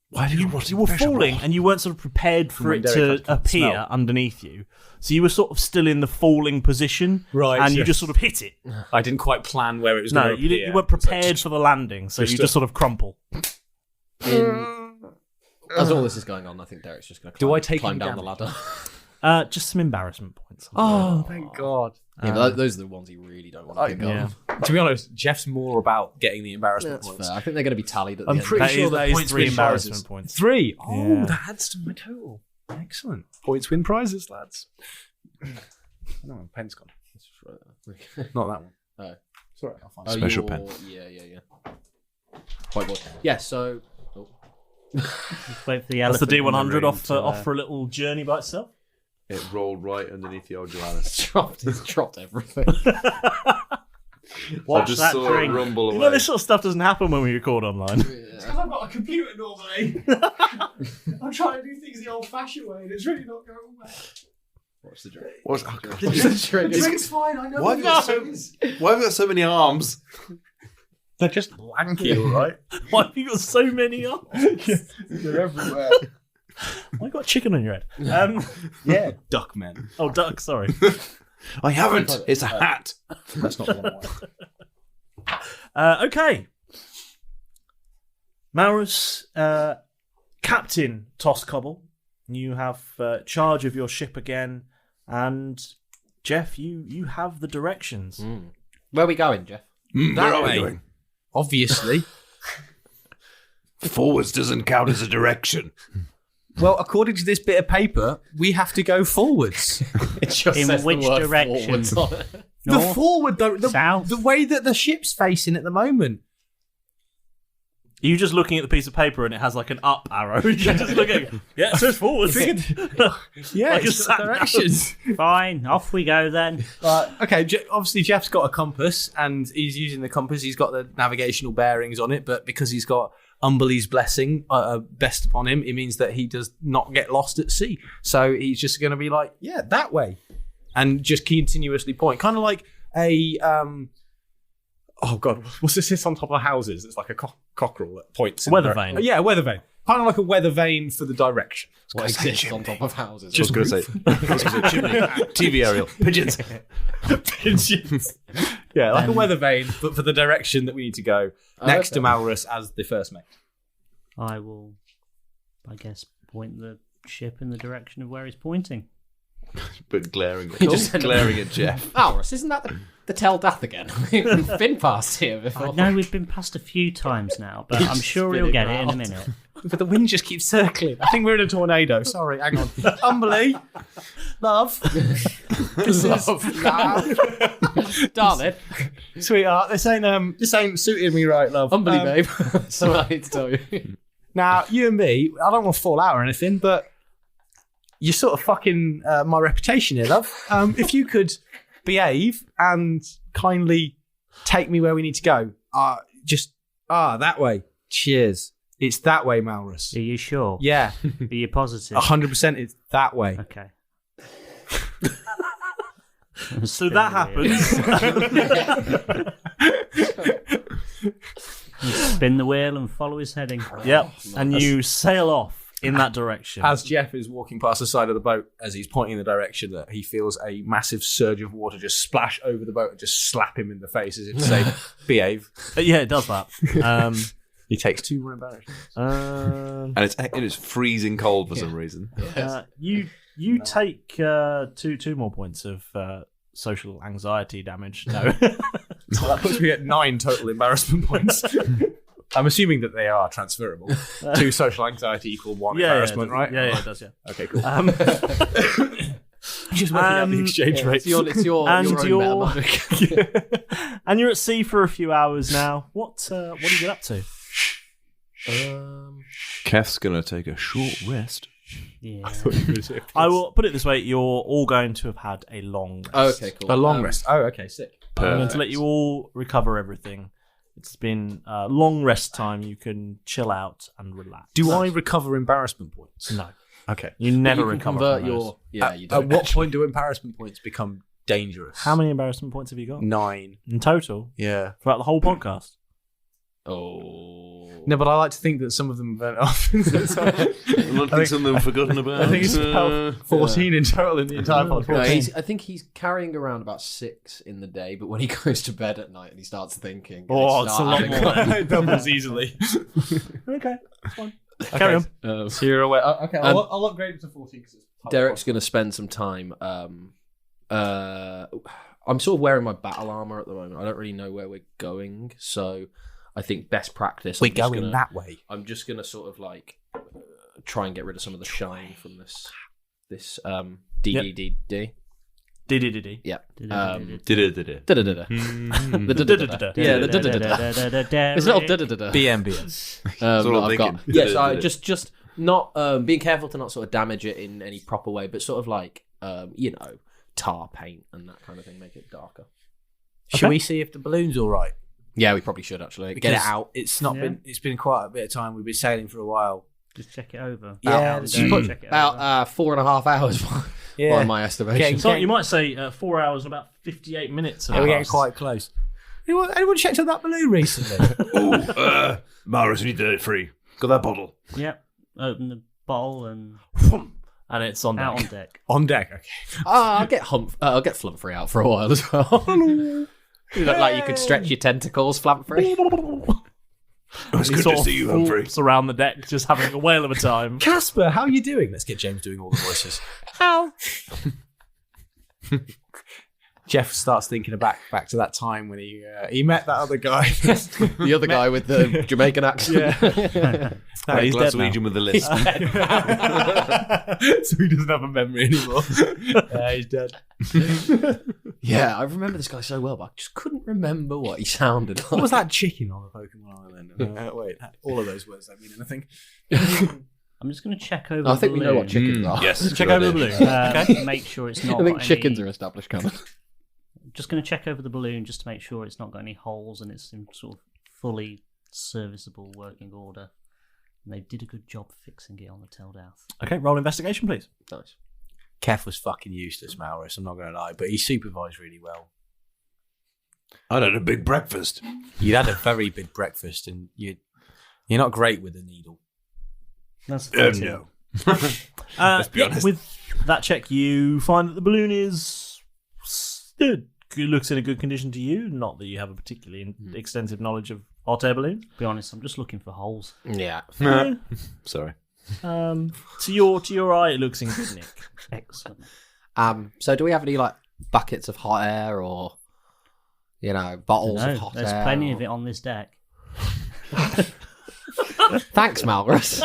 L: Why did
E: You were falling and you weren't sort of prepared for
L: When
E: it
L: Derek
E: to
L: had the
E: appear
L: smell.
E: underneath you. So you were sort of still in the falling position,
L: Right,
E: and you
L: yes.
E: just sort of hit it.
L: I didn't quite plan where it was
E: No,
L: going to
E: you,
L: appear.
E: you weren't prepared for the landing, so you
L: Just
E: just sort of crumple.
G: As all this is going on, I think Derek's just going to
L: Do I take
G: climb
L: any
G: down the
L: damage?
G: ladder.
E: Just some embarrassment points.
L: Oh, thank God.
G: Yeah, but those are the ones you really don't want to pick
E: yeah.
G: up.
L: To be honest, Jeff's more about getting the embarrassment
G: That's
L: points.
G: fair. I think they're going to be tallied at the
L: I'm
G: end.
L: pretty
E: That
L: sure
E: is-
L: the
E: that is
L: points
E: 3
L: win
E: embarrassment
L: prizes.
E: points.
L: 3? Oh,
E: Yeah.
L: that adds to my total. Excellent. Points win prizes, lads. No, pen's gone.
G: That's just right there.
L: Not that one.
G: Oh.
L: It's alright, I'll find
H: Special
G: your-
H: pen.
G: Yeah. Whiteboard. Yeah, so... Oh.
I: Just wait for the
E: That's the
I: elephant in
E: D100
I: room
E: off
I: to,
E: off for a little journey by itself.
H: It rolled right underneath the old Joannis.
G: He's dropped everything.
H: I just saw it rumble away.
E: You know, this sort of stuff doesn't happen when we record online.
L: It's because I've got a computer normally. I'm trying to do things the old-fashioned way, and it's really not going well.
G: What's the drink?
H: Oh, God.
L: The drink's fine, I know.
H: Why have you got so many arms?
L: They're just lanky, all right?
E: Why have you got so many arms?
L: They're everywhere.
E: Why you got chicken on your head?
L: Yeah, duck men.
E: Oh, duck, sorry.
H: I haven't. It's a hat.
L: That's not the one I want.
E: Okay. Malrus, Captain Toscobble, you have charge of your ship again, and Jeff, you have the directions.
G: Where are we going, Jeff?
H: Where are we going?
L: Obviously.
H: Forwards doesn't count as a direction.
L: Well, according to this bit of paper, we have to go forwards.
G: It just
I: In
G: says the
I: which
G: word
I: direction?
G: forwards on it.
L: The
I: North?
L: forward, though,
I: South?
L: the way that the ship's facing at the moment.
E: Are you just looking at the piece of paper and it has like an up arrow? You're just looking. Yeah, it says forward.
L: Yeah,
E: Like a
L: it's got
E: sat nav.
L: directions.
I: Fine, off we go then.
L: Okay, obviously Jeff's got a compass, and he's using the compass. He's got the navigational bearings on it, but because he's got Umberley's blessing best upon him, it means that he does not get lost at sea. So he's just going to be like, yeah, that way, and just continuously point, kind of like a oh god, what's this on top of houses? It's like a cockerel that points.
E: Weather vane.
L: Yeah, weather vane. Kind of like a weather vane for the direction.
G: What exists on top of houses?
H: Just going to say chimney, TV aerial, pigeons.
L: Pigeons. Yeah, like a weather vane, but for the direction that we need to go. Next to Malrus as the first mate.
I: I will, I guess, point the ship in the direction of where he's pointing.
H: But glaring at Jeff.
G: Malrus, isn't that the Tel Dath again? We've been past here before.
I: I know we've been past a few times now, but I'm sure he'll get it in a minute.
L: But the wind just keeps circling. I think we're in a tornado. Sorry, hang on. Umberley, love. This is love.
G: Darling.
L: Sweetheart, this ain't suiting me right, love.
G: Umberley, babe. That's what I need to tell you.
L: Now, you and me, I don't want to fall out or anything, but you're sort of fucking my reputation here, love. If you could behave and kindly take me where we need to go. That way. Cheers. It's that way, Malrus.
I: Are you sure?
L: Yeah.
I: Are you positive?
L: 100% it's that way.
I: Okay.
E: So that happens.
I: You spin the wheel and follow his heading.
E: Yep, and you sail off in that direction.
L: As Jeff is walking past the side of the boat, as he's pointing in the direction, that he feels a massive surge of water just splash over the boat and just slap him in the face as if to say, behave.
E: Yeah, it does that.
L: He takes 2 more embarrassments.
H: And it's freezing cold for some reason.
E: You take two more points of social anxiety damage. No.
L: So that puts me at 9 total embarrassment points. I'm assuming that they are transferable. 2 social anxiety equal 1 embarrassment, right?
E: Yeah, it does, yeah.
L: Okay, cool. Just working out the exchange rates.
G: It's your own meta magic.
E: And you're at sea for a few hours now. What do you get up to?
H: Keth's going to take a short rest.
I: Yeah.
E: I will put it this way: you're all going to have had a long rest.
G: Oh, okay, cool.
L: A long rest. Oh, okay, sick.
E: I'm going to let you all recover everything. It's been a long rest time. You can chill out and relax.
L: Do I recover embarrassment points?
E: No.
L: Okay.
E: You never
G: You can
E: recover
G: convert
E: from those.
G: you
L: At what point do embarrassment points become dangerous?
E: How many embarrassment points have you got?
L: 9.
E: In total?
L: Yeah.
E: Throughout the whole podcast?
G: Oh.
L: No, but I like to think that some of them went off.
H: I'm not think some of them forgotten about.
L: I think it's about 14 in total in the entire podcast.
G: No, I think he's carrying around about 6 in the day, but when he goes to bed at night and he starts thinking,
E: Oh, it's a lot more.
L: It doubles easily.
E: Okay, that's fine. Carry on.
L: So you're aware. Okay, I'll upgrade it to 14 because it's
G: Derek's going to spend some time. I'm sort of wearing my battle armor at the moment. I don't really know where we're going, so I think best practice.
L: We're going that way.
G: I'm just going to sort of like try and get rid of some of the shine from this DDD.
E: Diddy.
G: Yeah.
N: Da-da-da-da.
G: Da-da-da-da. Yeah, the da-da-da-da. It's not da-da-da-da.
L: BMBS.
N: That's what I'm
G: I've got.
N: thinking.
G: Yes, just not being careful to not sort of damage it in any proper way, but sort of like tar paint and that kind of thing, make it darker.
J: Should we see if the balloon's all right?
G: Yeah, we probably should actually
J: Because
G: get it out.
J: It's not been. It's been quite a bit of time. We've been sailing for a while.
I: Just check it over.
J: Yeah,
I: check it over.
G: About 4.5 hours by my estimation.
E: So you might say 4 hours and about 58 minutes.
J: Yeah, we're getting quite close. Anyone checked on that balloon recently?
H: Malrus, we need the free. Got that bottle.
I: Yep. Open the bottle and
E: it's on deck.
I: out on deck.
L: On deck, okay.
G: I'll get Flumphrey out for a while as well. You look like you could stretch your tentacles, Flumphrey.
H: It's good to see you, Humphrey.
E: Around the deck, just having a whale of a time.
L: Casper, how are you doing? Let's get James doing all the voices.
G: How?
L: Jeff starts thinking back to that time when he met that other guy.
G: The other guy with the Jamaican accent.
L: Yeah.
N: No,
L: he's dead now.
N: Glaswegian with the list.
L: So he doesn't have a memory anymore. He's dead.
G: Yeah, I remember this guy so well, but I just couldn't remember what he sounded like.
L: What was that chicken on the Pokemon Island? Wait, all of those words don't mean anything.
I: I'm just going to check over.
G: I think
I: the
G: we know what
I: balloon.
G: chickens are.
N: Yes,
E: Check over the balloon.
I: Make sure it's not.
G: I think
I: got
G: chickens
I: any...
G: are established canon.
I: Just going to check over the balloon just to make sure it's not got any holes and it's in sort of fully serviceable working order. And they did a good job fixing it on the Teldath.
E: Okay, roll investigation, please.
G: Nice.
J: Keth was fucking useless, Malrus, I'm not going to lie, but he supervised really well.
H: I had a big breakfast.
J: You had a very big breakfast, and you're not great with a needle.
I: That's
H: No.
E: Let's
H: be honest.
E: With that check, you find that the balloon is good. It looks in a good condition to you. Not that you have a particularly extensive knowledge of hot air balloons.
I: To be honest, I'm just looking for holes.
G: Yeah.
N: Sorry.
E: To your eye, it looks in good nick.
I: Excellent.
G: So do we have any like buckets of hot air or bottles of hot
I: there's
G: air?
I: There's plenty of it on this deck.
G: Thanks, Malrus.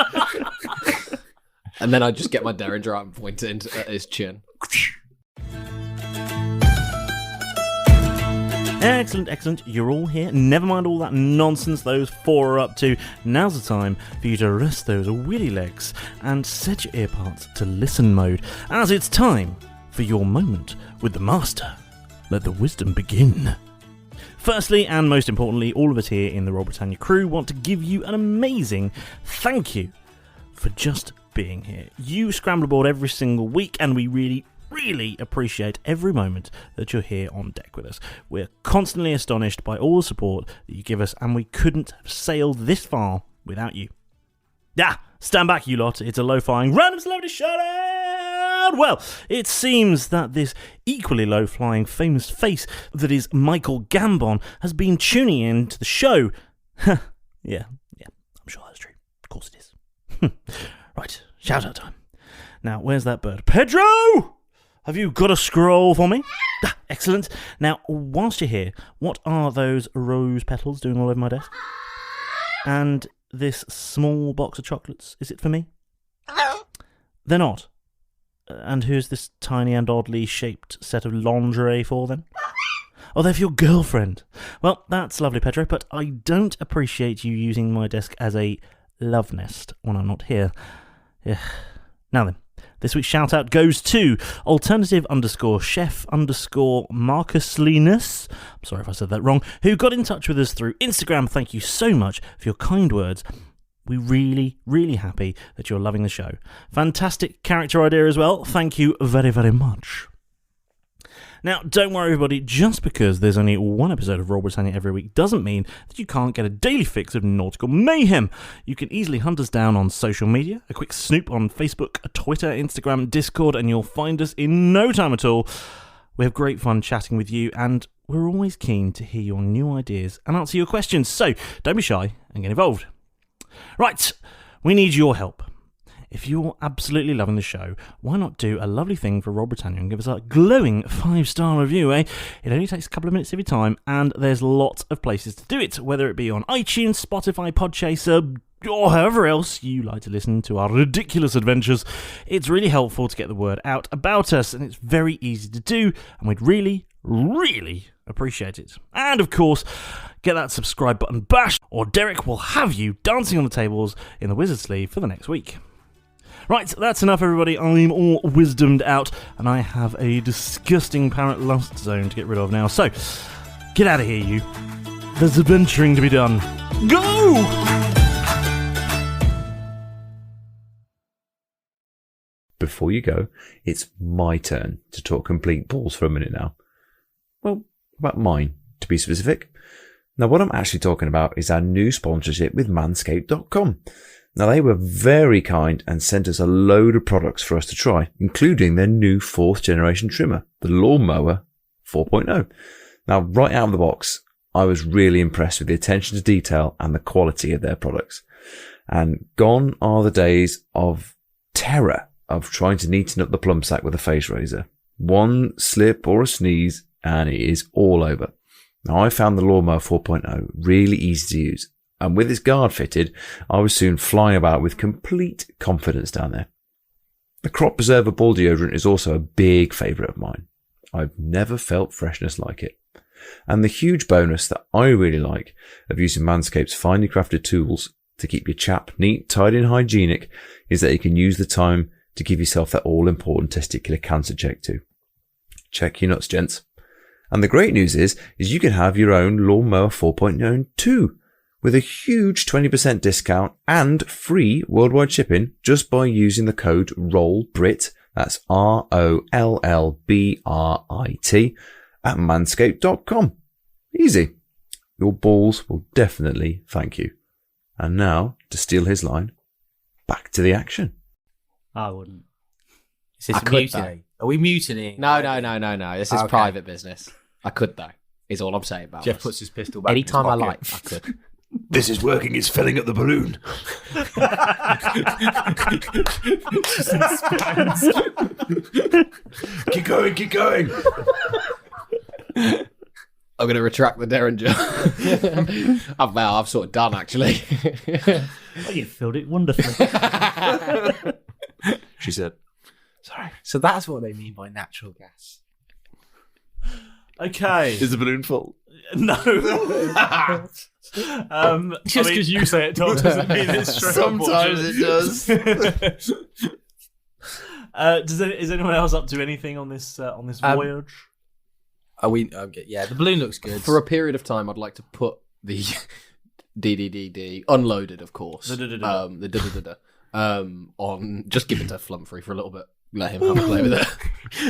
G: And then I just get my Derringer out and point it at his chin.
E: Excellent. You're all here. Never mind all that nonsense those four are up to. Now's the time for you to rest those willy legs and set your earpods to listen mode, as it's time for your moment with the Master. Let the wisdom begin. Firstly, and most importantly, all of us here in the Roll Britannia crew want to give you an amazing thank you for just being here. You scramble aboard every single week, and we really appreciate every moment that you're here on deck with us. We're constantly astonished by all the support that you give us, and we couldn't have sailed this far without you. Stand back, you lot. It's a low-flying random celebrity shout-out. Well, it seems that this equally low-flying famous face that is Michael Gambon has been tuning in to the show. Yeah, I'm sure that's true. Of course it is. Right, shout-out time. Now, where's that bird? Pedro! Have you got a scroll for me? Excellent. Now, whilst you're here, what are those rose petals doing all over my desk? And this small box of chocolates, is it for me? They're not. And who's this tiny and oddly shaped set of lingerie for, then? Oh, they're for your girlfriend. Well, that's lovely, Pedro, but I don't appreciate you using my desk as a love nest when I'm not here. Yeah. Now then. This week's shout-out goes to alternative_chef_Marcus Linus. I'm sorry if I said that wrong. Who got in touch with us through Instagram. Thank you so much for your kind words. We're really happy that you're loving the show. Fantastic character idea as well. Thank you very much. Now, don't worry, everybody. Just because there's only one episode of Roll Britannia every week doesn't mean that you can't get a daily fix of nautical mayhem. You can easily hunt us down on social media, a quick snoop on Facebook, Twitter, Instagram, Discord, and you'll find us in no time at all. We have great fun chatting with you, and we're always keen to hear your new ideas and answer your questions, so don't be shy and get involved. Right, we need your help. If you're absolutely loving the show, why not do a lovely thing for Roll Britannia and give us a glowing 5-star review, eh? It only takes a couple of minutes of your time, and there's lots of places to do it, whether it be on iTunes, Spotify, Podchaser, or however else you like to listen to our ridiculous adventures, it's really helpful to get the word out about us, and it's very easy to do, and we'd really, really appreciate it. And of course, get that subscribe button bashed, or Derek will have you dancing on the tables in the Wizard's Sleeve for the next week. Right, that's enough, everybody. I'm all wisdomed out, and I have a disgusting parrot lust zone to get rid of now. So, get out of here, you. There's adventuring to be done. Go!
O: Before you go, it's my turn to talk complete balls for a minute now. Well, about mine, to be specific. Now, what I'm actually talking about is our new sponsorship with Manscaped.com. Now, they were very kind and sent us a load of products for us to try, including their new 4th generation trimmer, the Lawnmower 4.0. Now, right out of the box, I was really impressed with the attention to detail and the quality of their products. And gone are the days of terror of trying to neaten up the plum sack with a face razor. One slip or a sneeze and it is all over. Now, I found the Lawnmower 4.0 really easy to use, and with its guard fitted, I was soon flying about with complete confidence down there. The Crop Preserver Ball Deodorant is also a big favourite of mine. I've never felt freshness like it. And the huge bonus that I really like of using Manscaped's finely crafted tools to keep your chap neat, tidy and hygienic is that you can use the time to give yourself that all-important testicular cancer check too. Check your nuts, gents. And the great news is you can have your own Lawnmower 4.0 too, with a huge 20% discount and free worldwide shipping just by using the code ROLLBRIT, that's ROLLBRIT, at manscaped.com. Easy. Your balls will definitely thank you. And now, to steal his line, back to the action.
I: I wouldn't.
J: Is this mutiny? Are we mutinying?
G: No. This is private business. I could, though, is all I'm saying about
J: Jeff
G: this.
J: puts his pistol back
G: Anytime
J: in
G: I
J: his
G: like,
J: pocket.
G: I could.
H: This is working. It's filling up the balloon. Keep going, keep going.
G: I'm going to retract the Derringer. I've sort of done, actually.
I: Oh, you filled it wonderfully.
J: She said. Sorry. So that's what they mean by natural gas.
E: Okay.
H: Is the balloon full?
E: No.
I: Just because you say it, Tom, doesn't mean it's true.
H: Sometimes it does.
E: Is anyone else up to anything on this voyage?
J: Are we? Yeah, the balloon looks good.
G: For a period of time, I'd like to put the DDDD unloaded, of course. On just give it to Flumfrey for a little bit. Let him have a play with it.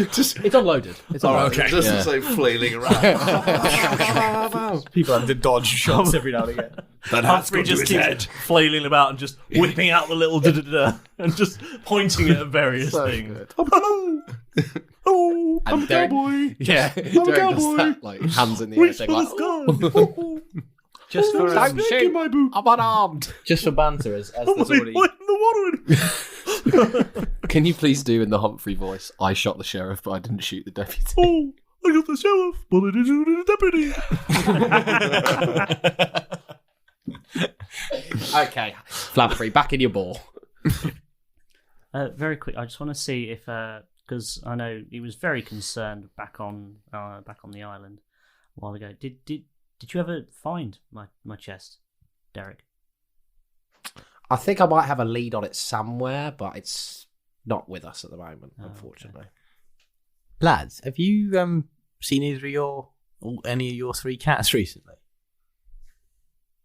G: It's unloaded. It's unloaded.
H: Okay. Just like flailing around.
L: People have to dodge shots every now and again.
H: That hat's
E: Humphrey
H: got to
E: just
H: his
E: keeps
H: head.
E: flailing about and just whipping out the little da-da-da and just pointing at various things.
G: Good.
E: Oh, I'm a
G: Derek-
E: cowboy.
G: Yeah,
E: I'm a
G: Derek does
E: cowboy.
G: that, like hands in the
E: Reach
G: air,
E: for
G: like,
E: the sky.
J: Just for
G: Don't shoot.
E: my boot.
G: I'm unarmed.
J: just for banter, as
E: I'm
J: there's already.
E: in the water.
G: Can you please do in the Humphrey voice? I shot the sheriff, but I didn't shoot the deputy.
E: Oh, I got the sheriff, but I didn't shoot the deputy.
G: Okay, Flumfrey, back in your ball.
I: Very quick, I just want to see if, because I know he was very concerned back on the island a while ago. Did you ever find my chest, Derek?
G: I think I might have a lead on it somewhere, but it's not with us at the moment, unfortunately.
I: Okay.
J: Lads, have you seen any of your 3 cats recently?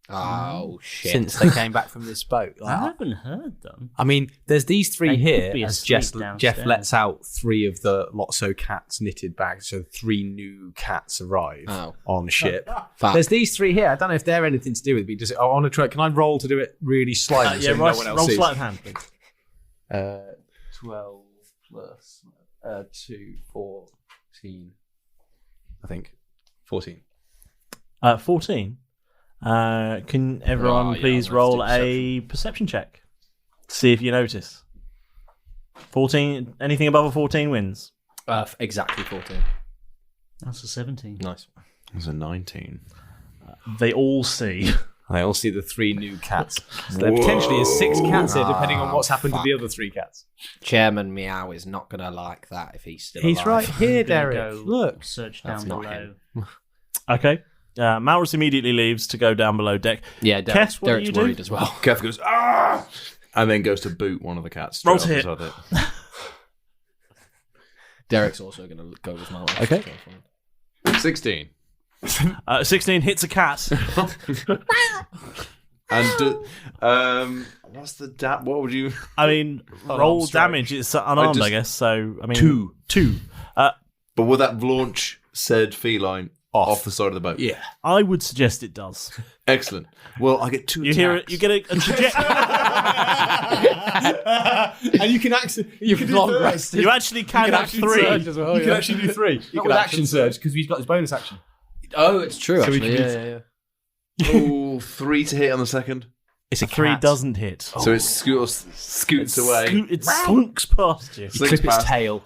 G: Oh shit!
J: Since they came back from this boat,
I: I haven't heard them.
J: I mean, there's these 3
I: They
J: here.
I: could be
J: As
I: asleep
J: Jeff
I: downstairs.
L: Lets out 3 of the Lotso cats knitted bags, so 3 new cats arrive on ship. There's these 3 here. I don't know if they're anything to do with me. I want to try. Can I roll to do it really slightly?
E: Yeah,
L: so no one else
E: roll
L: sees?
E: sleight of hand, please.
L: 12 plus 2, 14. I think 14.
E: 14. Can everyone please roll a perception check? See if you notice. 14. Anything above a 14 wins.
G: Exactly 14.
I: That's a 17.
G: Nice.
H: That's a 19.
E: They all see
L: I all see the 3 new cats. So there potentially is 6 cats here, depending on what's happened to the other 3 cats.
G: Chairman Meow is not going to like that if he's still
L: He's
G: alive.
L: right here, Derek.
I: Go
L: Look.
I: search
G: That's
I: down
G: not
I: below.
G: him.
E: Okay. Malrus immediately leaves to go down below deck.
G: Yeah,
E: Keth, what
G: Derek's
E: do you
G: worried
E: do?
G: as well.
H: Keth goes, ah! And then goes to boot one of the cats.
E: Roll
H: straight
E: to
H: off
E: hit.
H: beside it.
G: Derek's also going to go with Malrus.
H: Okay. 16.
E: 16 hits a cat.
H: And what's the what would you?
E: I mean, roll damage. It's unarmed, I guess. So I mean, 2.
H: But will that launch said feline off the side of the boat?
E: Yeah, I would suggest it does.
H: Excellent. Well, I get 2
E: You
H: attacks.
E: hear it? You get a trajectory.
L: And you can actually
G: you can long rest.
E: You actually can have 3.
L: As well, you can actually do 3. Not with action surge because he's got his bonus action.
G: Oh, it's true.
L: So we
G: Actually,
L: can
G: yeah.
H: Oh, 3 to hit on the second.
E: It's a 3 doesn't hit.
H: So it scoots away.
E: It slunks past you.
H: Slinks
L: Clip its
H: past.
L: tail.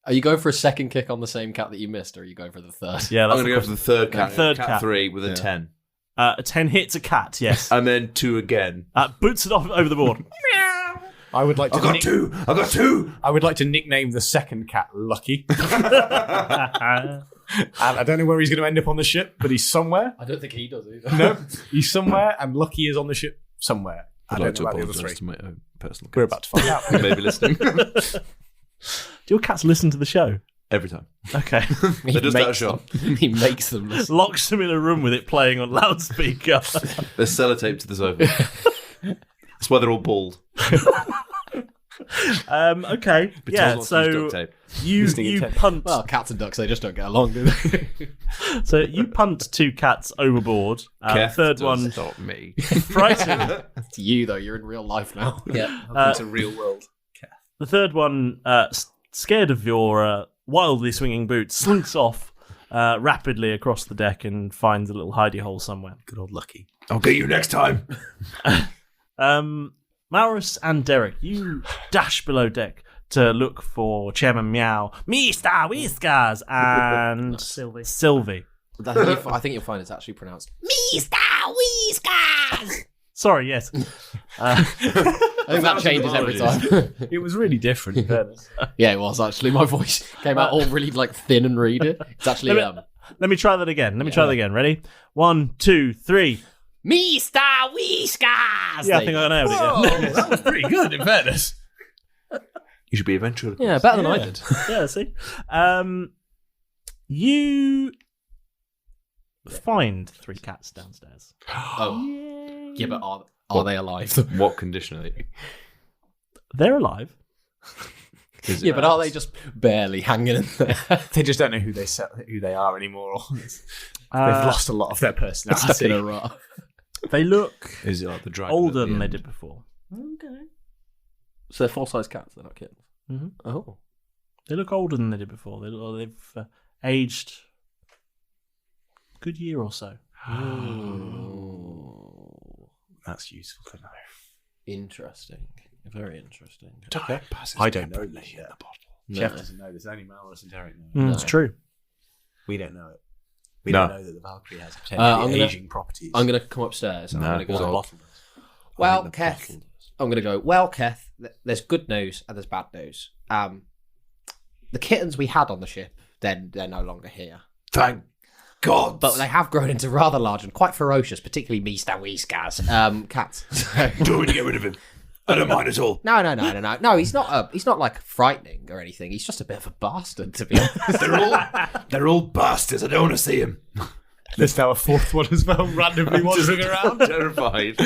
G: Are you going for a second kick on the same cat that you missed, or are you going for the third?
E: Yeah,
H: I'm
E: that's
H: going to go for the third cat.
E: Third
H: cat
E: cat.
H: 3 with a 10.
E: A 10 hits a cat. Yes.
H: And then 2 again.
E: Boots it off over the board.
L: I would like to.
H: I got 2. I got 2.
L: I would like to nickname the second cat Lucky. And I don't know where he's going to end up on the ship, but he's somewhere.
G: I don't think he does either.
L: No, he's somewhere, and Lucky is on the ship somewhere. I
H: I'd
L: don't
H: like to
L: know about the other 3.
H: apologise to my own personal
L: We're
H: cats.
L: about to find out.
H: Who may be listening.
E: Do your cats listen to the show?
H: Every time.
E: Okay.
H: They're just out of shot.
G: He makes them listen.
E: Locks them in a room with it playing on loudspeaker.
H: They're sellotaped to the sofa. That's why they're all bald.
E: Okay.
H: But
E: Yeah.
H: tells not to use
E: So
H: duct tape.
E: you punt.
G: Well, cats and ducks, they just don't get along, do they?
E: So you punt 2 cats overboard.
H: Keth
E: Third
H: does
E: one.
H: stop me.
E: Frightened.
G: It's you, though. You're in real life now.
L: Yeah, it's a real world.
E: The third one, scared of your wildly swinging boots, slinks off rapidly across the deck and finds a little hidey hole somewhere.
L: Good old Lucky.
H: I'll get you next time.
E: Malrus and Derek, you dash below deck to look for Chairman Meow, Mr. Whiskers, and Sylvie.
G: I think you'll find it's actually pronounced
P: Mr. Whiskers!
E: Sorry, yes.
G: I think that changes every time.
L: It was really different, in fairness.
G: Yeah, it was actually. My voice came out all really like thin and reedy. It's actually
E: Let me try that again. Ready? 1, 2, 3.
P: Mr. Whiskers!
E: Yeah, I think I nailed it. Yeah.
L: That was pretty good, in fairness.
H: You should be a ventriloquist.
G: Yeah, better than I did.
E: Yeah, see? You find 3 cats downstairs.
G: Oh. Yeah, but are they alive?
H: What condition are they?
E: They're alive.
G: Yeah, but are they just barely hanging in there?
L: They just don't know who they are anymore. They've lost a lot of their personality.
G: Stuck in a rut.
E: They look
H: Is it like the dragon?
E: older
H: at the
E: than they
H: end?
E: did before.
G: Okay. So they're full-size cats, they're not kittens?
E: Mm-hmm.
G: Oh.
E: They look older than they did before. They've aged a good year or so.
G: Oh.
L: That's useful to know.
G: Interesting. Very interesting.
H: Time passes
L: I don't know
H: rapidly
L: this
H: in
L: yet.
H: the bottle.
L: Jeff doesn't know this. Only Malrus and Derek know.
E: It's true.
L: We don't know it. We
H: No.
L: don't know that the Valkyrie has potentially aging properties.
G: I'm going to come upstairs and I'm going to go,
L: bottle.
G: well, Keth, I'm going to go, well, Keth, there's good news and there's bad news. The kittens we had on the ship, they're no longer here.
H: Thank God.
G: But they have grown into rather large and quite ferocious, particularly Mr. Whiskers, cats.
H: Do we get rid of him? I don't mind at all.
G: No. No, he's not like frightening or anything. He's just a bit of a bastard, to be honest.
H: They're all bastards. I don't want to see him.
L: There's now a 4th one as well, randomly wandering around.
H: Terrified.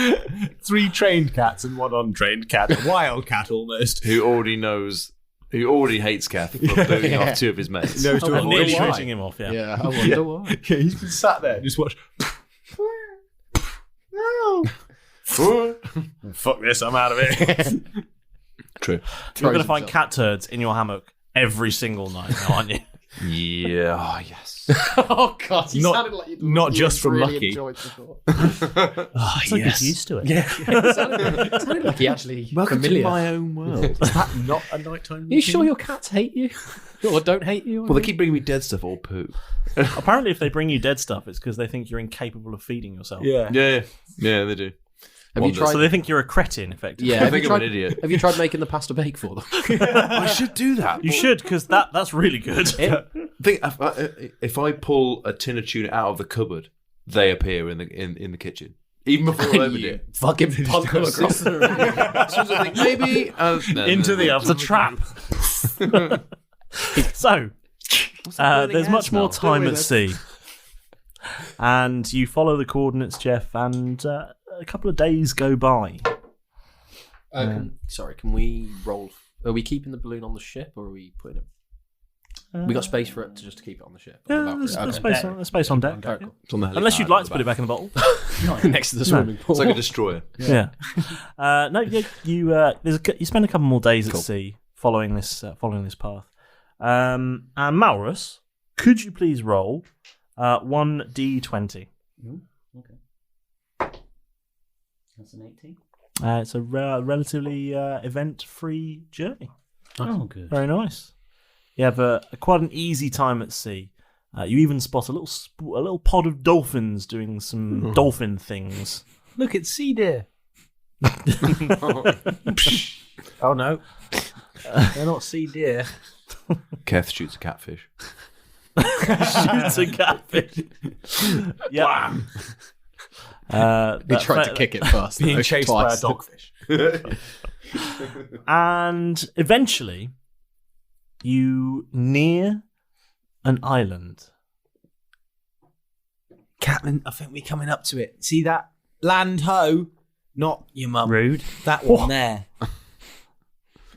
L: 3 trained cats and 1 untrained cat. A wild cat almost.
H: Who already hates Keth for booting off 2 of his mates.
L: Knows to avoid
E: Nearly
L: why.
E: shooting him off, yeah.
G: Yeah, I wonder why.
L: Yeah, he's been sat there, just watch. Fuck this, I'm out of it.
H: True.
E: You're going to find cat turds in your hammock every single night now, aren't you?
H: Yeah, yes.
G: Oh, God, you
L: Not-
G: sounded like you
L: not just from
G: really
L: Lucky.
G: enjoyed the thought.
I: It's like he's used to it.
L: Yeah.
G: It sounded like he actually
H: Welcome
G: familiar.
H: to my own world.
L: Is that not a nighttime
G: Are you sure your cats hate you? Or don't hate you.
H: Well, they keep bringing me dead stuff or poo.
E: Apparently, if they bring you dead stuff, it's because they think you're incapable of feeding yourself.
H: Yeah, they do.
G: Have you tried?
E: So they think you're a cretin, effectively.
G: Yeah,
H: I think I'm an idiot.
G: Have you tried making the pasta bake for them?
H: I should do that.
E: You should, because that's really good.
H: If I pull a tin of tuna out of the cupboard, they appear in the kitchen. Even before I opened it.
G: Fucking punk them across the room.
H: Sometimes I think maybe
E: Into the oven. It's a trap. So, there's much more time at sea. And you follow the coordinates, Jeff, and a couple of days go by.
G: Sorry, can we roll? Are we keeping the balloon on the ship, or are we putting it? We got space for it to just keep it on the ship.
E: Yeah, there's space on deck.
G: Okay, cool.
H: It's on the
E: Unless you'd
H: helipad
E: like to put it back in the bottle.
G: Next to the swimming pool.
H: It's like a destroyer.
E: Yeah. You spend a couple more days at sea following this path. And Malrus, could you please roll 1d20?
I: Okay. That's an 18.
E: It's a relatively event-free journey.
I: Oh, good.
E: Very nice. You have quite an easy time at sea. You even spot a little pod of dolphins doing some dolphin things.
L: Look, it's sea deer. Oh no, they're not sea deer.
H: Keth shoots a catfish.
E: Shoots a catfish. Yeah.
G: He tried to kick it first.
L: Being chased by a dogfish.
E: And eventually, you near an island.
L: Captain, I think we're coming up to it. See that land ho? Not your mum.
I: Rude.
L: That one there.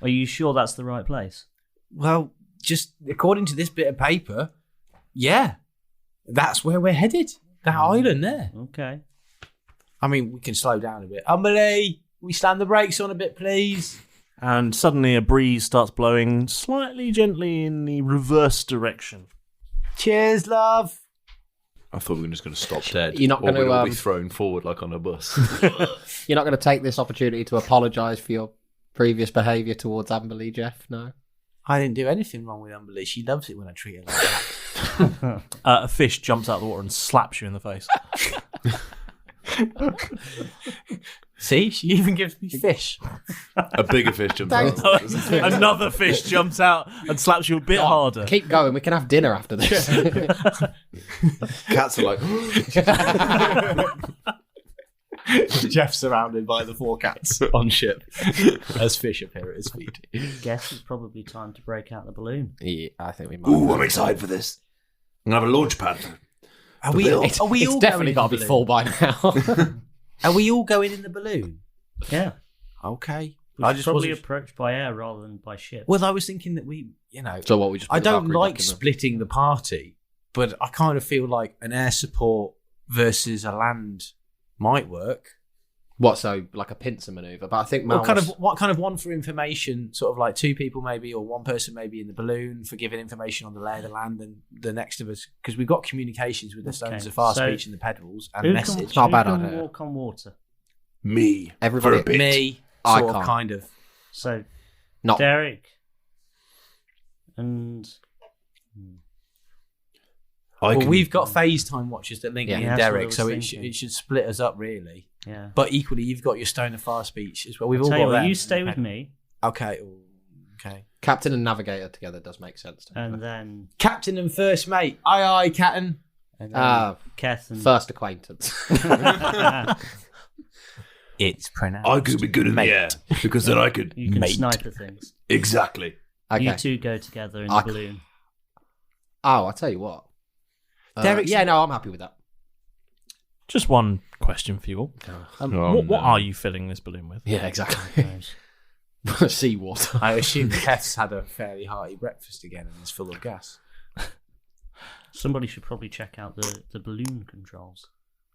I: Are you sure that's the right place?
L: Well, just according to this bit of paper, yeah, that's where we're headed. That island there.
I: Okay.
L: I mean, we can slow down a bit. Amelie, we slam the brakes on a bit, please.
E: And suddenly a breeze starts blowing slightly gently in the reverse direction.
L: Cheers, love.
H: I thought we were just going to stop dead.
G: You're not
H: or
G: going
H: we'd all
G: to
H: be thrown forward like on a bus.
G: You're not going to take this opportunity to apologise for your previous behaviour towards Amberley, Jeff? No.
L: I didn't do anything wrong with Amberley. She loves it when I treat her like that.
E: A fish jumps out of the water and slaps you in the face.
L: See, she even gives me fish.
H: A bigger fish jumps out.
E: Another fish jumps out and slaps you a bit harder.
G: Keep going. We can have dinner after this.
H: Cats are like...
L: Jeff's surrounded by the 4 cats on ship as fish appear at his feet.
I: Guess it's probably time to break out the balloon.
G: Yeah, I think we might.
H: Ooh, I'm excited for this. I'm going to have a launch pad.
L: Are we all
G: It's definitely got to be full by now.
L: Are we all going in the balloon?
I: Yeah.
L: Okay.
I: I just probably approached by air rather than by ship.
L: Well, I was thinking that we,
G: So what we just?
L: I don't like splitting the party, but I kind of feel like an air support versus a land might work.
G: What? So like a pincer maneuver? But I think
L: What kind of one for information, sort of like 2 people maybe, or 1 person maybe in the balloon for giving information on the lay of the land, and the next of us, because we've got communications with the stones of far speech and the pedals and message.
G: Not a bad
I: Who
G: idea.
I: can walk on water?
H: Me.
G: Everybody.
H: For a bit.
L: Me.
G: I
L: Sort of,
G: can't.
L: kind of.
I: So,
G: Not.
I: Derek and...
L: Well, we've got FaceTime watches that link
G: Yeah.
L: me
I: Yeah,
L: and
I: that's what I
L: Derek,
I: was
L: so
I: thinking.
L: it should split us up really.
I: Yeah.
L: But equally, you've got your stone of far speech as well. We've
I: I'll
L: all
I: tell
L: got
I: you what,
L: them.
I: you stay with me,
L: Okay. Okay.
G: Captain and navigator together does make sense to me.
I: and then...
L: Captain and first mate. Aye, aye, Captain.
I: And then Keth and...
G: First acquaintance.
L: It's pronounced.
H: I could be good in the air because then I could
I: You can
H: mate.
I: sniper things.
H: Exactly.
G: Okay.
I: You 2 go together in the balloon.
G: Oh, I'll tell you what.
L: Derek's-
G: yeah, no, I'm happy with that.
E: Just one question for you all. What are you filling this balloon with?
G: Yeah, exactly. Seawater.
L: I assume Keth's had a fairly hearty breakfast again and is full of gas.
I: Somebody should probably check out the balloon controls.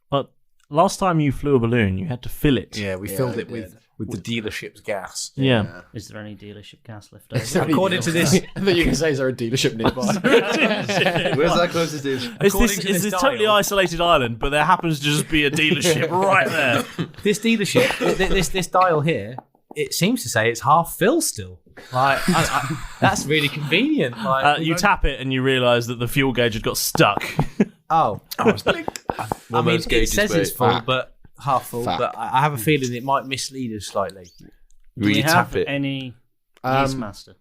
E: But last time you flew a balloon, you had to fill it.
L: Yeah, we filled it with the dealership's gas.
E: Yeah.
I: Is there any dealership gas left over?
L: According to this,
G: I thought you can say, is there a dealership nearby?
H: Where's that closest dealership?
E: It's this totally isolated island, but there happens to just be a dealership right there.
L: This dealership, this dial here, it seems to say it's half fill still. Like that's really convenient. Like
E: you tap it and you realise that the fuel gauge has got stuck.
L: Oh,
H: I mean,
L: it says it's full, but half full.
G: Fact.
L: But I have a feeling it might mislead us slightly.
I: Do we
H: tap
I: have
H: it.
I: any
G: Um,
I: Yeastmaster?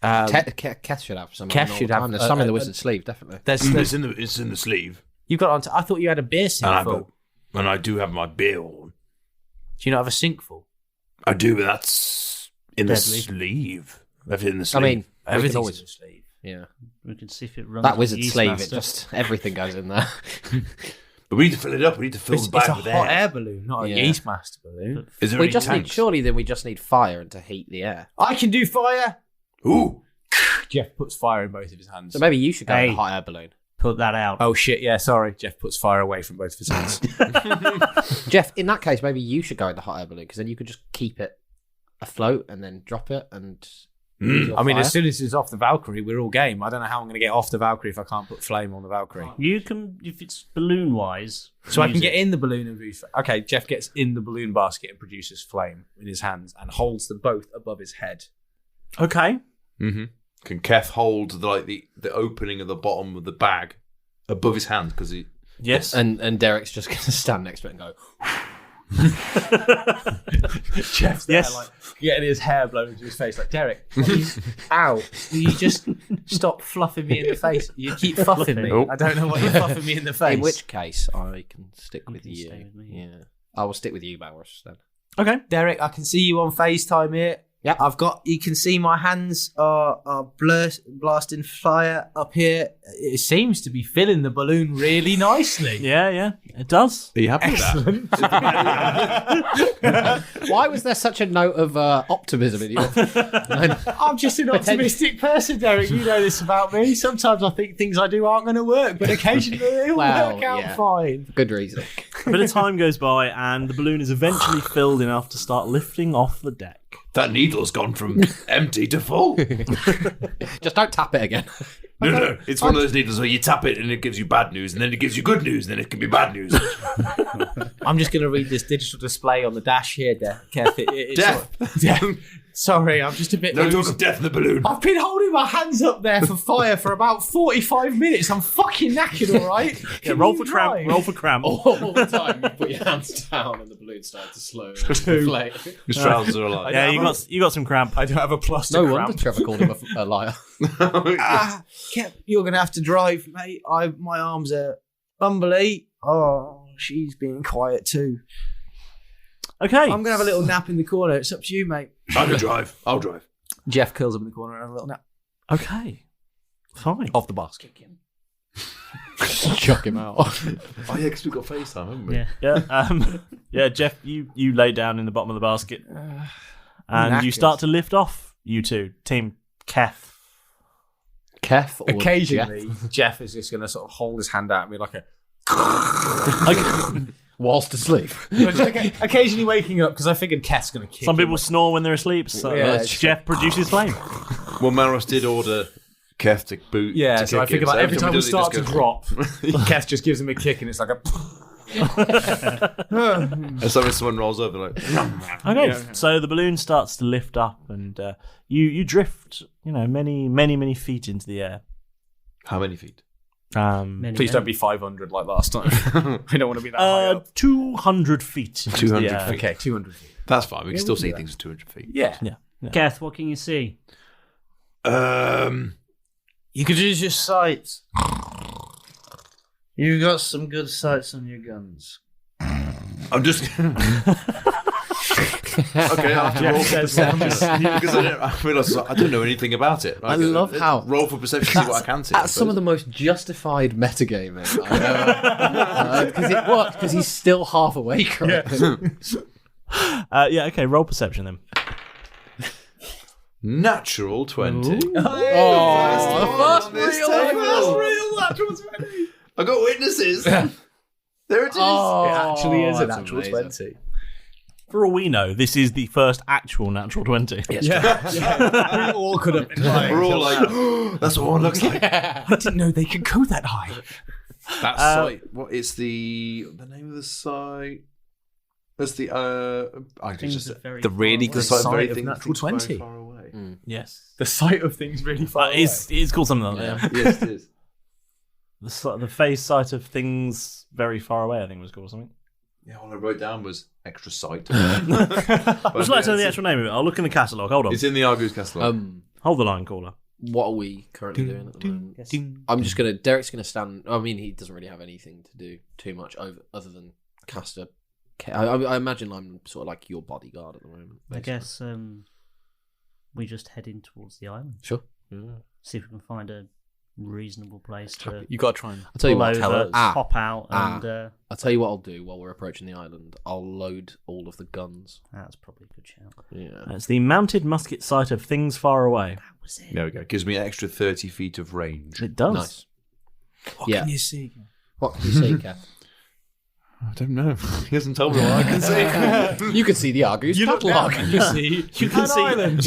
G: Keth should have some.
L: Keth should have.
G: There's some in the wizard's sleeve, definitely.
H: It's in the sleeve.
L: You've got. I thought you had a beer sink full.
H: And I do have my beer on.
L: Do you not have a sink full?
H: I do, but that's in the
I: Deadly.
H: sleeve. Left it in the sleeve.
G: I mean,
L: Everything's
G: always-
L: in the sleeve.
G: Yeah.
I: We can see if it runs.
G: That
I: with
G: wizard's sleeve, it
I: Yeastmaster.
G: just everything goes in there.
H: But we need to fill it up. We need to fill
L: It's
H: the bag
L: a
H: with
L: hot
H: air.
L: air balloon, not a
G: Yeah.
L: Yeastmaster balloon.
H: Is there
G: we
H: any
G: just need
H: tanks?
G: surely then we just need fire and to heat the air.
L: I can do fire.
H: Ooh.
L: Jeff puts fire in both of his hands.
G: So maybe you should go with
I: Hey.
G: a hot air balloon.
I: Put that out.
L: Oh shit! Yeah, sorry. Jeff puts fire away from both of his hands.
G: Jeff, in that case, maybe you should go in the hot air balloon because then you could just keep it afloat and then drop it and. use your
L: I mean,
G: fire.
L: as soon as it's off the Valkyrie, we're all game. I don't know how I'm going to get off the Valkyrie if I can't put flame on the Valkyrie.
I: You can, if it's balloon wise.
L: So I can get in the balloon and produce. Okay, Jeff gets in the balloon basket and produces flame in his hands and holds them both above his head.
E: Okay.
H: Mm-hmm. Can Keth hold the opening of the bottom of the bag above his hand because he?
E: Yes.
G: And Derek's just going to stand next to it and go.
L: Jeff's there,
E: Yes.
L: like getting his hair blown into his face. Like Derek, ow! Will you just stop fluffing me in the face? You keep fluffing me.
H: Oh.
L: I don't know what you're fluffing me in the face.
G: In which case, I can stick with
I: can
G: you.
I: stay with me.
G: Yeah, I will stick with you, Malrus. Then.
E: Okay.
L: Derek, I can see you on FaceTime here.
G: Yep.
L: You can see my hands are blasting fire up here. It seems to be filling the balloon really nicely.
E: Yeah, it does.
H: Are you happy with that?
G: Why was there such a note of optimism in you?
L: I'm just an optimistic person, Derek. You know this about me. Sometimes I think things I do aren't going to work, but occasionally they'll
G: Well,
L: work out
G: yeah.
L: fine.
G: Good reason.
E: A bit of time goes by, and the balloon is eventually filled enough to start lifting off the deck.
H: That needle's gone from empty to full.
G: Just don't tap it again.
H: No. It's one of those needles where you tap it and it gives you bad news, and then it gives you good news, and then it can be bad news.
L: I'm just going to read this digital display on the dash here, Keth. It's
H: Death.
L: Death. Sorry, I'm just a bit.
H: No
L: loose.
H: talk of death in the balloon.
L: I've been holding my hands up there for fire for about 45 minutes. I'm fucking knackered, all right?
E: Yeah, roll for cramp. Roll for cramp.
G: All the time you put your hands down and the balloon starts to slowly inflate.
H: His trousers are alive.
E: Yeah, you got some cramp.
L: I don't have a plus to
G: No
L: cramp.
G: wonder Trevor called him a liar.
L: Kev, you're going to have to drive, mate. My arms are bumbly. Oh, she's being quiet too.
E: Okay.
L: I'm going to have a little nap in the corner. It's up to you, mate.
H: I can drive. I'll drive.
L: Jeff curls up in the corner and have a little nap.
E: Okay. Fine.
L: Off the basket.
G: Chuck him out.
H: Oh yeah, because we've got FaceTime, haven't we?
I: Yeah.
E: Yeah, Jeff, you lay down in the bottom of the basket, and you
L: knackers.
E: start to lift off. You two, Team Keth.
G: Keth or
L: Occasionally, Jeff is just going to sort of hold his hand out and be like a...
G: whilst asleep.
L: Occasionally waking up because I figured Keth's going to kick
E: Some
L: him.
E: people snore when they're asleep, so
L: Yeah,
E: Jeff produces flame.
H: Well, Malrus did order Keth to boot.
L: Yeah,
H: to
L: so I
H: kick
L: figure
H: him,
L: like every time we
H: does it,
L: start
H: just
L: to
H: goes-
L: drop, Keth just gives him a kick and it's like a...
H: And someone rolls over like.
E: Okay, so the balloon starts to lift up, and you drift, many feet into the air.
H: How many feet?
L: Please don't be 500 like last time. I don't want to be that high up.
E: 200 feet. into
H: 200
E: the air.
H: feet.
L: Okay, 200 feet.
H: That's fine. We can
L: Yeah,
H: still
L: we'll do
H: see
L: that.
H: things at 200 feet.
L: Yeah.
I: Keth, what can you see?
J: You could use your sights. You got some good sights on your guns.
H: I'm just. Okay, I'll have to roll for perception because I realise I don't know anything about it.
G: I love how
H: roll for perception, see what I can see.
G: That's some of the most justified metagaming I've ever. Because it works. Because he's still half awake. Right?
E: Okay, roll perception then.
H: Natural 20.
G: The first real
L: natural 20.
H: I got witnesses. There it is.
G: Oh,
L: It actually is a
G: that's
L: natural
G: amazing.
L: 20.
E: For all we know, this is the first actual natural 20.
L: Yeah. We all could have been lying.
H: We're all like, that's what one looks like.
L: I didn't know they could go that high.
H: That site. What is the name of the site? That's the I can just
J: the really good site of natural 20.
H: Far away.
E: Yes.
L: The site of things really far away.
E: It's called something like that. Yeah.
H: Yes, it is.
E: The phase sight of things very far away, I think it was called something.
H: Yeah, all I wrote down was extra sight.
E: Would you like to know the actual name of it? I'll look in the catalogue. Hold on.
H: It's in the Argus catalogue.
E: Hold the line, caller.
G: What are we currently doing at the moment? I'm just gonna. Derek's gonna stand. I mean, he doesn't really have anything to do too much other than cast a. I imagine I'm sort of like your bodyguard at the moment.
I: I guess we just head in towards the island.
G: Sure.
I: See if we can find a reasonable place to.
J: You got to try and.
G: I'll tell you what.
I: Hop out and.
G: I'll tell you what I'll do while we're approaching the island. I'll load all of the guns.
I: That's probably a good shout.
G: Yeah.
E: It's the mounted musket sight of things far away.
I: That was it.
H: There we go. Gives me an extra 30 feet of range.
E: It does.
G: Nice.
J: What can you see?
G: What can you see, Keth?
H: I don't know. He hasn't told me what I can see.
G: You can see the Argus catalogue.
L: You see, you can see island.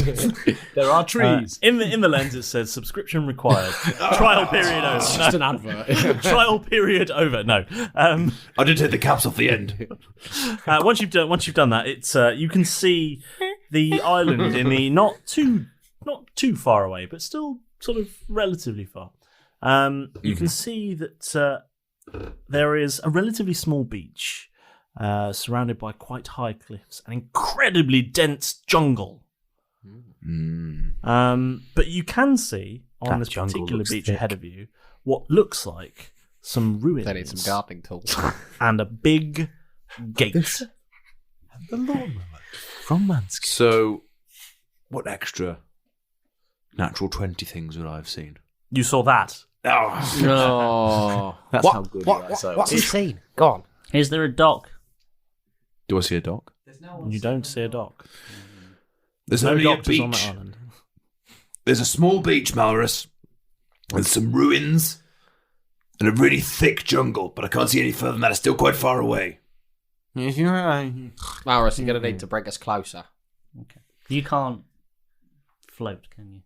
L: There are trees.
E: In the lens, it says subscription required. Trial period over.
G: It's just an advert.
E: Trial period over. No.
H: I did take the caps off the end.
E: Once you've done that, it's you can see the island in the not too far away, but still sort of relatively far. You can see that there is a relatively small beach surrounded by quite high cliffs and incredibly dense jungle. But you can see on this particular beach ahead of you what looks like some ruins.
G: They need some gardening tools.
E: And a big gate.
L: The lawnmower from Manscaped.
H: So, what extra natural 20 things would I have seen?
E: You saw that.
H: Oh,
G: no.
J: That's how good
G: what's he seen? Go on.
I: Is there a dock?
H: Do I see a dock?
E: You don't see a dock.
H: There's
E: no
H: only a
E: doctors on
H: beach.
E: that island.
H: There's a small beach, Malrus, with some ruins and a really thick jungle, but I can't see any further than that. It's still quite far away.
G: Malrus, you're going to need to bring us closer.
I: Okay. You can't float, can you?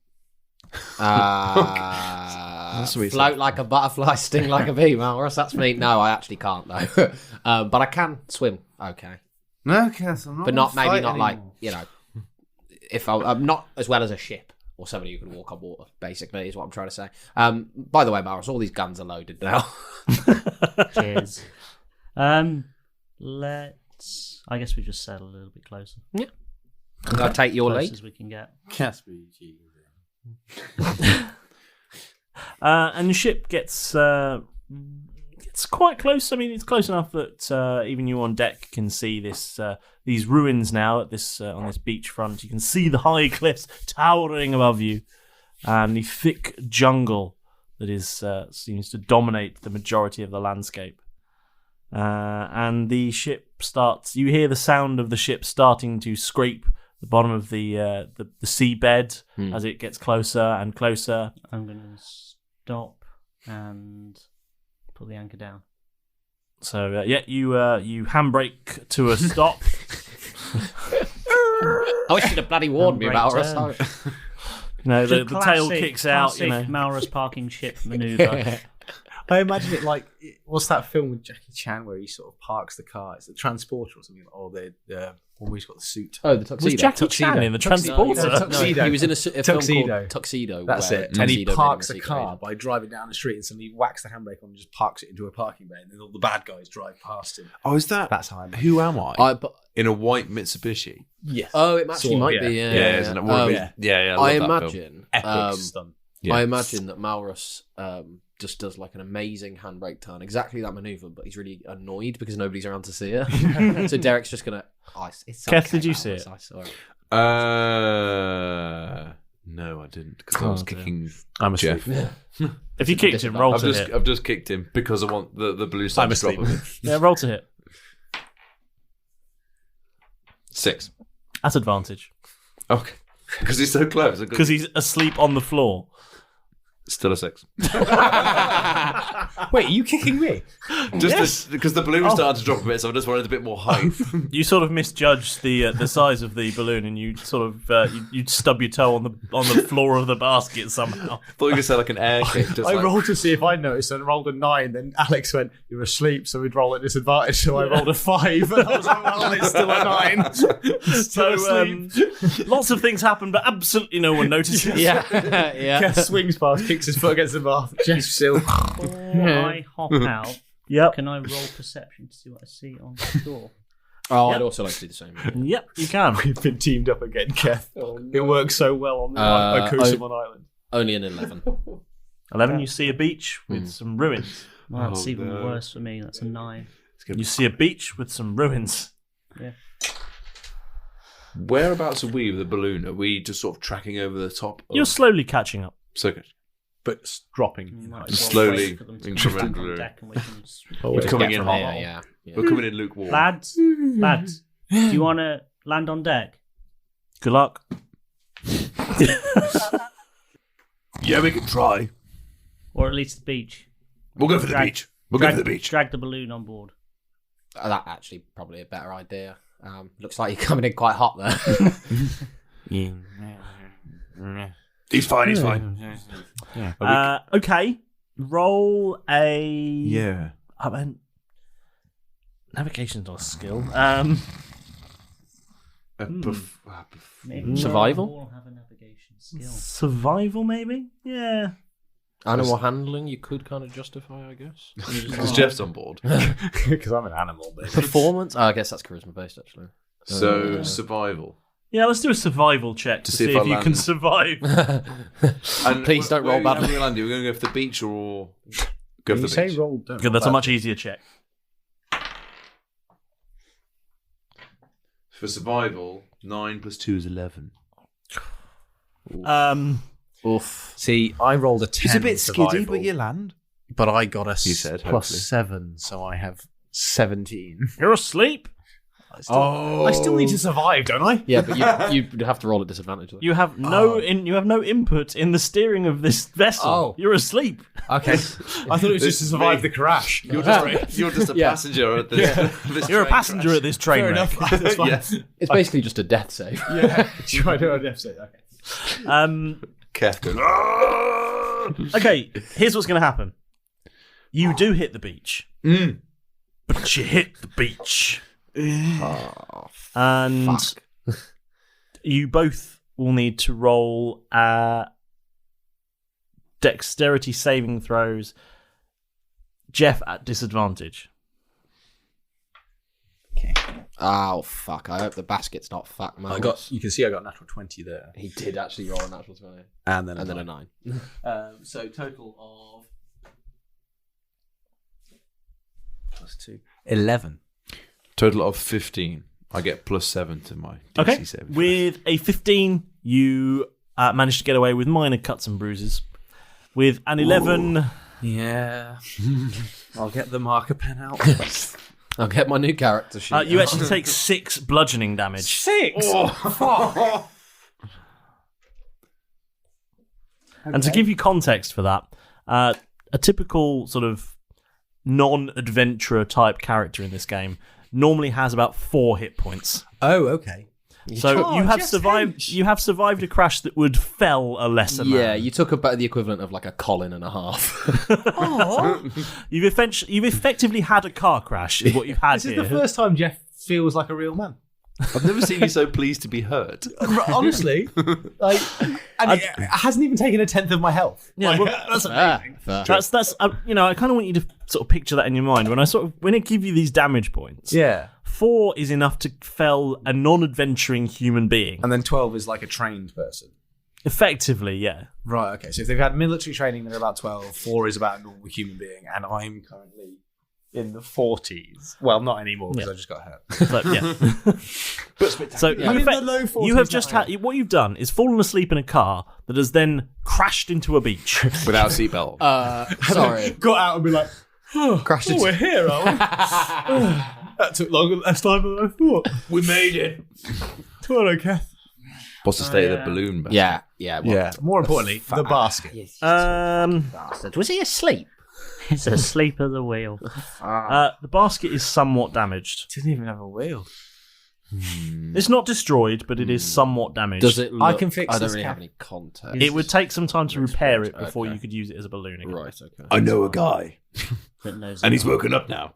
G: Float like a butterfly, sting like a bee, Malrus. That's me. No, I actually can't though. But I can swim. Okay.
L: No, Keth, I'm not.
G: But not maybe not
L: anymore.
G: like if I'm not as well as a ship or somebody who can walk on water. Basically, is what I'm trying to say. By the way, Malrus, all these guns are loaded now.
I: Cheers. Let's. I guess we just settle a little bit closer.
G: Yeah. I'll take your
I: Close
G: lead.
I: as we can get.
E: And the ship gets quite close. I mean, it's close enough that even you on deck can see these ruins now at this on this beachfront. You can see the high cliffs towering above you, and the thick jungle that seems to dominate the majority of the landscape. And the ship starts. You hear the sound of the ship starting to scrape the bottom of the seabed as it gets closer and closer.
I: I'm going to stop and put the anchor down.
E: So you handbrake to a stop.
G: I wish you'd have bloody warned me about us.
E: No, the tail kicks out.
I: Malrus parking ship maneuver.
J: I imagine it like what's that film with Jackie Chan where he sort of parks the car? It's the Transporter or something. Or the one where he's got the suit.
G: Oh, the Tuxedo.
E: Was Jackie Chan in the Transporter?
J: Tuxedo.
G: He was in a film called
J: Tuxedo.
G: Tuxedo.
J: That's
G: where
J: it. And he
G: Tuxedo
J: parks
G: made
J: a
G: him
J: car by driving down the street and suddenly whacks the handbrake on and just parks it into a parking bay, and then all the bad guys drive past him.
H: Oh, is that?
J: That's how I imagine.
H: Who am I? In a white Mitsubishi.
J: Yes.
G: Oh, it actually might be. Yeah,
H: isn't it? Yeah.
G: I imagine.
J: Epic stunt.
H: Yeah.
G: I imagine that Malrus just does like an amazing handbrake turn, exactly that maneuver, but he's really annoyed because nobody's around to see it. So Derek's just gonna.
E: Keth, did you see it?
G: I saw it.
H: No, I didn't because I was kicking.
L: I'm
H: Jeff.
E: If you kicked him, roll to hit.
H: I've just kicked him because I want the blue side to drop him.
E: Yeah, roll to hit.
H: 6.
E: At advantage.
H: Okay. Because he's so close.
E: Because he's asleep on the floor.
H: Still a 6.
L: Wait, are you kicking me?
H: Just because the balloon started to drop a bit, so I just wanted a bit more height.
E: You sort of misjudged the size of the balloon, and you sort of you stub your toe on the floor of the basket somehow.
H: Thought you could say like an air kick.
L: I rolled to see if I noticed and rolled a 9. Then Alex went, "You're asleep, so we'd roll at disadvantage." So I rolled a 5, and I was like, "Well, it's still a 9."
E: So lots of things happen, but absolutely no one notices.
G: Yeah.
L: Keth swings past, kicks his foot against the bar. Jeff still.
I: Before I hop out, can I roll perception to see what I see on the door?
G: Oh, I'd also like to do the same.
E: Yep, you can.
L: We've been teamed up again, Keth. It works so well on the Kosamon Island.
G: Only an 11.
E: 11, you see a beach with some ruins.
I: Well, that's even worse for me. That's a 9.
E: You see a beach with some ruins.
I: Yeah.
H: Whereabouts are we with the balloon? Are we just sort of tracking over the top?
E: You're slowly catching up.
H: So good.
L: But dropping.
H: Slowly, incrementally. We're coming in hot.
G: Yeah.
H: We're coming in lukewarm.
I: Lads, do you want to land on deck?
E: Good luck.
H: Yeah, we can try.
I: Or at least the beach?
H: We'll go for the beach. We'll go for the beach.
I: Drag the balloon on board.
G: That actually probably a better idea. Looks like you're coming in quite hot there.
H: He's fine. He's fine.
E: Okay. Roll a.
H: Yeah.
E: I mean, navigation's not a skill.
I: Maybe
G: Survival?
I: all have a navigation skill.
E: Survival, maybe? Yeah.
G: Animal handling, you could kind of justify, I guess.
H: Because Jeff's on board.
L: Because I'm an animal, baby.
G: Performance? Oh, I guess that's charisma based, actually.
H: So, survival.
E: Yeah, let's do a survival check to see if you can survive.
H: And
G: please don't roll badly.
H: We're going to go for the beach or go for the beach?
L: Roll,
E: Good, that's a much easier check.
H: For survival, 9 plus 2 is 11.
G: Oof.
L: See, I rolled a 10.
H: It's a bit skiddy,
L: survival,
H: but you land.
L: But I got a
H: You said,
L: plus
H: hopefully.
L: 7, so I have 17.
E: You're asleep.
L: I still need to survive, don't I?
G: Yeah, but you'd have to roll at disadvantage.
E: You have no input in the steering of this vessel.
L: Oh.
E: You're asleep.
L: Okay. I thought it was just to survive the crash.
H: You're just a passenger at this
E: You're a
H: train
E: passenger
H: crash.
E: at this train
L: Fair
E: wreck.
L: enough. That's fine.
H: Yes.
G: It's basically just a death save.
L: Yeah. Try to do a deficit. Okay.
H: Keth goes,
E: Okay, here's what's going to happen. You do hit the beach. But you hit the beach. And you both will need to roll dexterity saving throws. Jeff at disadvantage.
L: Okay.
G: Oh, fuck. I hope the basket's not fuck, man.
L: You can see I got a natural 20 there.
G: He did actually roll a natural 20.
L: And then
G: a 9.
L: So total of plus 2. 11.
H: Total of 15. I get plus 7 to my DC
E: Okay.
H: 7.
E: With a 15, you manage to get away with minor cuts and bruises. With an 11...
L: Yeah. I'll get the marker pen out.
G: I'll get my new character sheet.
E: you actually take 6 bludgeoning damage.
L: 6? Oh,
E: And to give you context for that, a typical sort of non-adventurer type character in this game normally has about 4 hit points.
L: Oh, okay.
E: So you have survived. You have survived a crash that would fell a lesser man.
G: Yeah, you took about the equivalent of like a Colin and a half.
E: You've effectively had a car crash. Is what you've had
L: This is
E: here.
L: the first time Jeff feels like a real man.
H: I've never seen you so pleased to be hurt.
L: Honestly, and it hasn't even taken a 10th of my health.
E: Yeah, well,
L: that's amazing.
E: That's I kind of want you to sort of picture that in your mind when I give you these damage points.
L: Yeah,
E: 4 is enough to fell a non-adventuring human being,
L: and then 12 is like a trained person.
E: Effectively, yeah.
L: Right. Okay. So if they've had military training, they're about 12. 4 is about a normal human being, and I'm currently in the 40s. Well, not anymore because I just got hurt.
E: But, yeah. So
L: I'm in the low 40s
E: you have just
L: now.
E: had what you've done is fallen asleep in a car that has then crashed into a beach
H: Without seatbelt.
G: Sorry.
L: Got out and be like,
G: Crashed
L: oh,
G: into-
L: we're here, are we? That took less time than I thought.
H: We made it.
L: Hello, Keth.
H: What's the state of the balloon? Back?
G: Yeah. Yeah.
J: More importantly, the basket.
I: Bastard. Was he asleep? He's asleep at the wheel.
E: The basket is somewhat damaged.
J: Didn't even have a wheel.
E: It's not destroyed, but it is somewhat damaged.
G: Does it look...
J: I can fix
G: I don't
J: this
G: really
J: cap.
G: have any context.
E: It would take some time to repair it before
G: Okay.
E: you could use it as a balloon again.
G: Right, okay.
H: I know a guy.
I: That knows
H: And he's woken up now.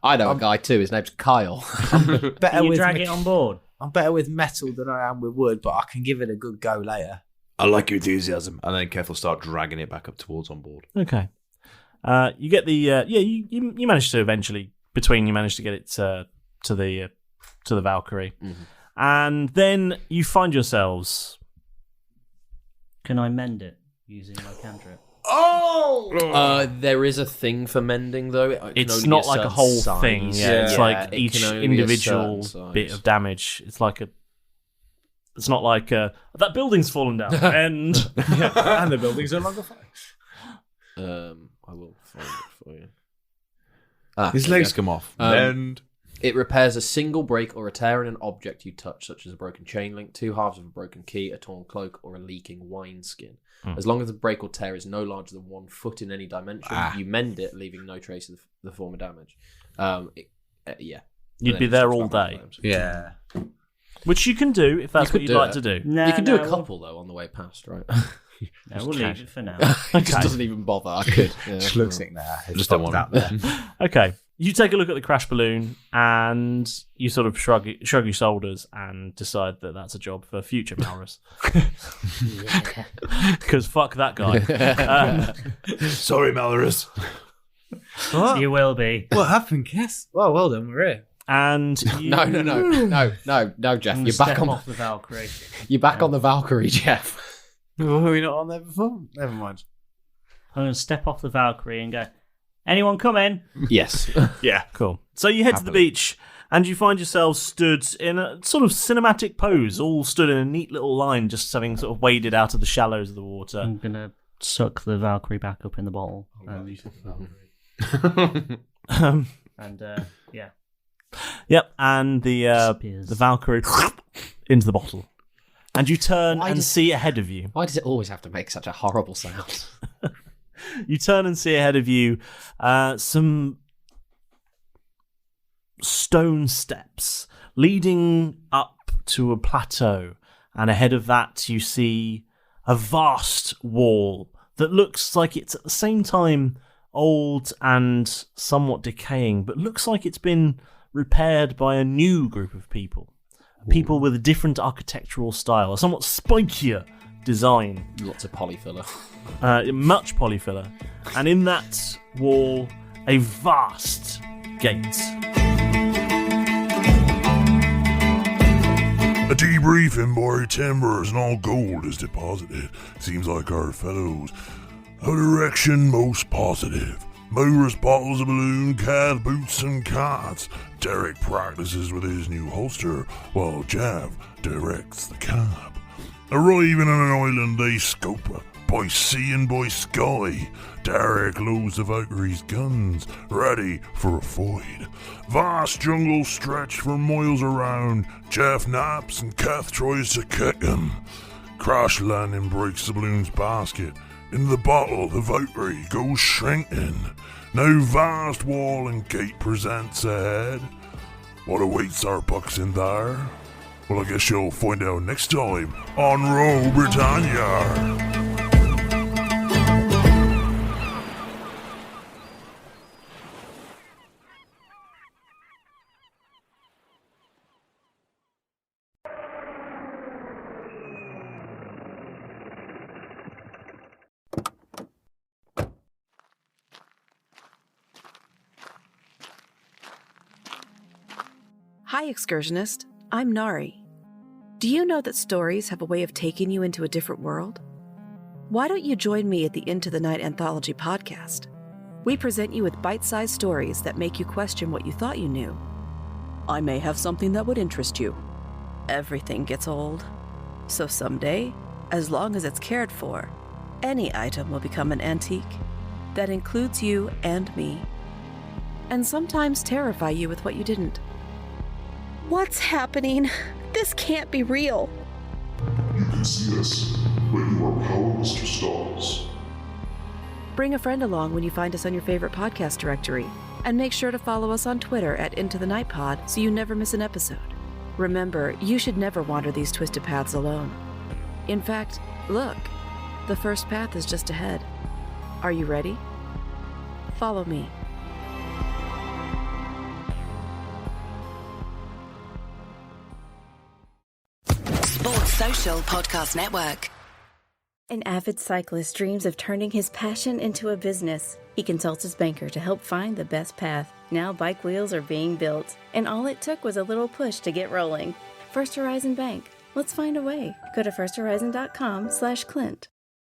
G: I know a guy too. His name's Kyle.
J: Better
I: Can you
J: with
I: drag it on board?
J: I'm better with metal than I am with wood, but I can give it a good go later.
H: I like your enthusiasm. And then Keth will start dragging it back up towards on board.
E: Okay. You get the you manage to eventually you manage to get it to the Valkyrie, and then you find yourselves.
I: Can I mend it using my cantrip?
G: There is a thing for mending though. It can
E: It's
G: only
E: not
G: be a
E: like a
G: certain
E: whole
G: size.
E: thing. Yeah, it's like
G: it
E: each
G: can only be a
E: individual
G: certain
E: bit
G: size.
E: of damage. It's like it's not like that building's fallen down and
J: And the building's no longer fine.
G: I will find it for you.
H: His
G: there you
H: legs
G: go.
H: come off. Mend.
G: It repairs a single break or a tear in an object you touch, such as a broken chain link, 2 halves of a broken key, a torn cloak, or a leaking wineskin. As long as the break or tear is no larger than 1 foot in any dimension, you mend it, leaving no trace of the former damage. Yeah.
E: you'd be there all day.
J: Yeah.
E: Which you can do if that's
G: You
E: what
G: could
E: you'd
G: do
E: like
G: it.
E: to do.
G: You can do a couple though on the way past, right?
I: No, we'll leave it for now.
G: He just doesn't even bother. I could. Yeah.
J: Just looks like that.
H: Just don't want
J: out there.
E: Okay. You take a look at the crash balloon and you sort of shrug your shoulders and decide that that's a job for future Malrus. Because fuck that guy.
H: Sorry, Malrus.
J: What?
I: You will be.
J: What happened, Keth? Well done, we're here.
E: And you...
G: No, Jeff. You're back on
I: off the Valkyrie.
G: You're back on the Valkyrie, Jeff.
J: Were we not on there before? Never mind.
I: I'm going to step off the Valkyrie and go, anyone come in?
G: Yes.
E: Yeah, cool. So you head to the beach and you find yourselves stood in a sort of cinematic pose, all stood in a neat little line, just having sort of waded out of the shallows of the water.
I: I'm going to suck the Valkyrie back up in the bottle. Yeah.
E: Yep, and the Valkyrie into the bottle. And you turn and see ahead of you.
G: Why does it always have to make such a horrible sound?
E: You turn and see ahead of you some stone steps leading up to a plateau. And ahead of that, you see a vast wall that looks like it's at the same time old and somewhat decaying, but looks like it's been repaired by a new group of people. People with a different architectural style, a somewhat spikier design.
G: Lots of polyfiller.
E: Much polyfiller. And in that wall, a vast gate.
Q: A debriefing by timbers and all gold is deposited. Seems like our fellows a direction most positive. Malrus bottles a balloon, Keth boots and cats. Derek practices with his new holster, while Jav directs the cab. Arriving on an island they scope by sea and by sky. Derek loads the Valkyrie's guns, ready for a fight. Vast jungle stretch for miles around. Jeff naps and Keth tries to kick him. Crash landing breaks the balloon's basket. In the bottle, the Valkyrie goes shrinking. Now vast wall and gate presents ahead. What awaits our bucks in there? Well, I guess you'll find out next time on Roll Britannia.
R: Hi, excursionist. I'm Nari. Do you know that stories have a way of taking you into a different world? Why don't you join me at the Into the Night Anthology podcast? We present you with bite-sized stories that make you question what you thought you knew. I may have something that would interest you. Everything gets old. So someday, as long as it's cared for, any item will become an antique. That includes you and me. And sometimes terrify you with what you didn't.
S: What's happening? This can't be real. see us, but you are powerless to stop us.
R: Bring a friend along when you find us on your favorite podcast directory, and make sure to follow us on Twitter at Into the Night Pod so you never miss an episode. Remember, you should never wander these twisted paths alone. In fact, look, the first path is just ahead. Are you ready? Follow me.
T: Sports Social Podcast Network.
U: An avid cyclist dreams of turning his passion into a business. He consults his banker to help find the best path. Now bike wheels are being built, and all it took was a little push to get rolling. First Horizon Bank. Let's find a way. Go to firsthorizon.com/Clint.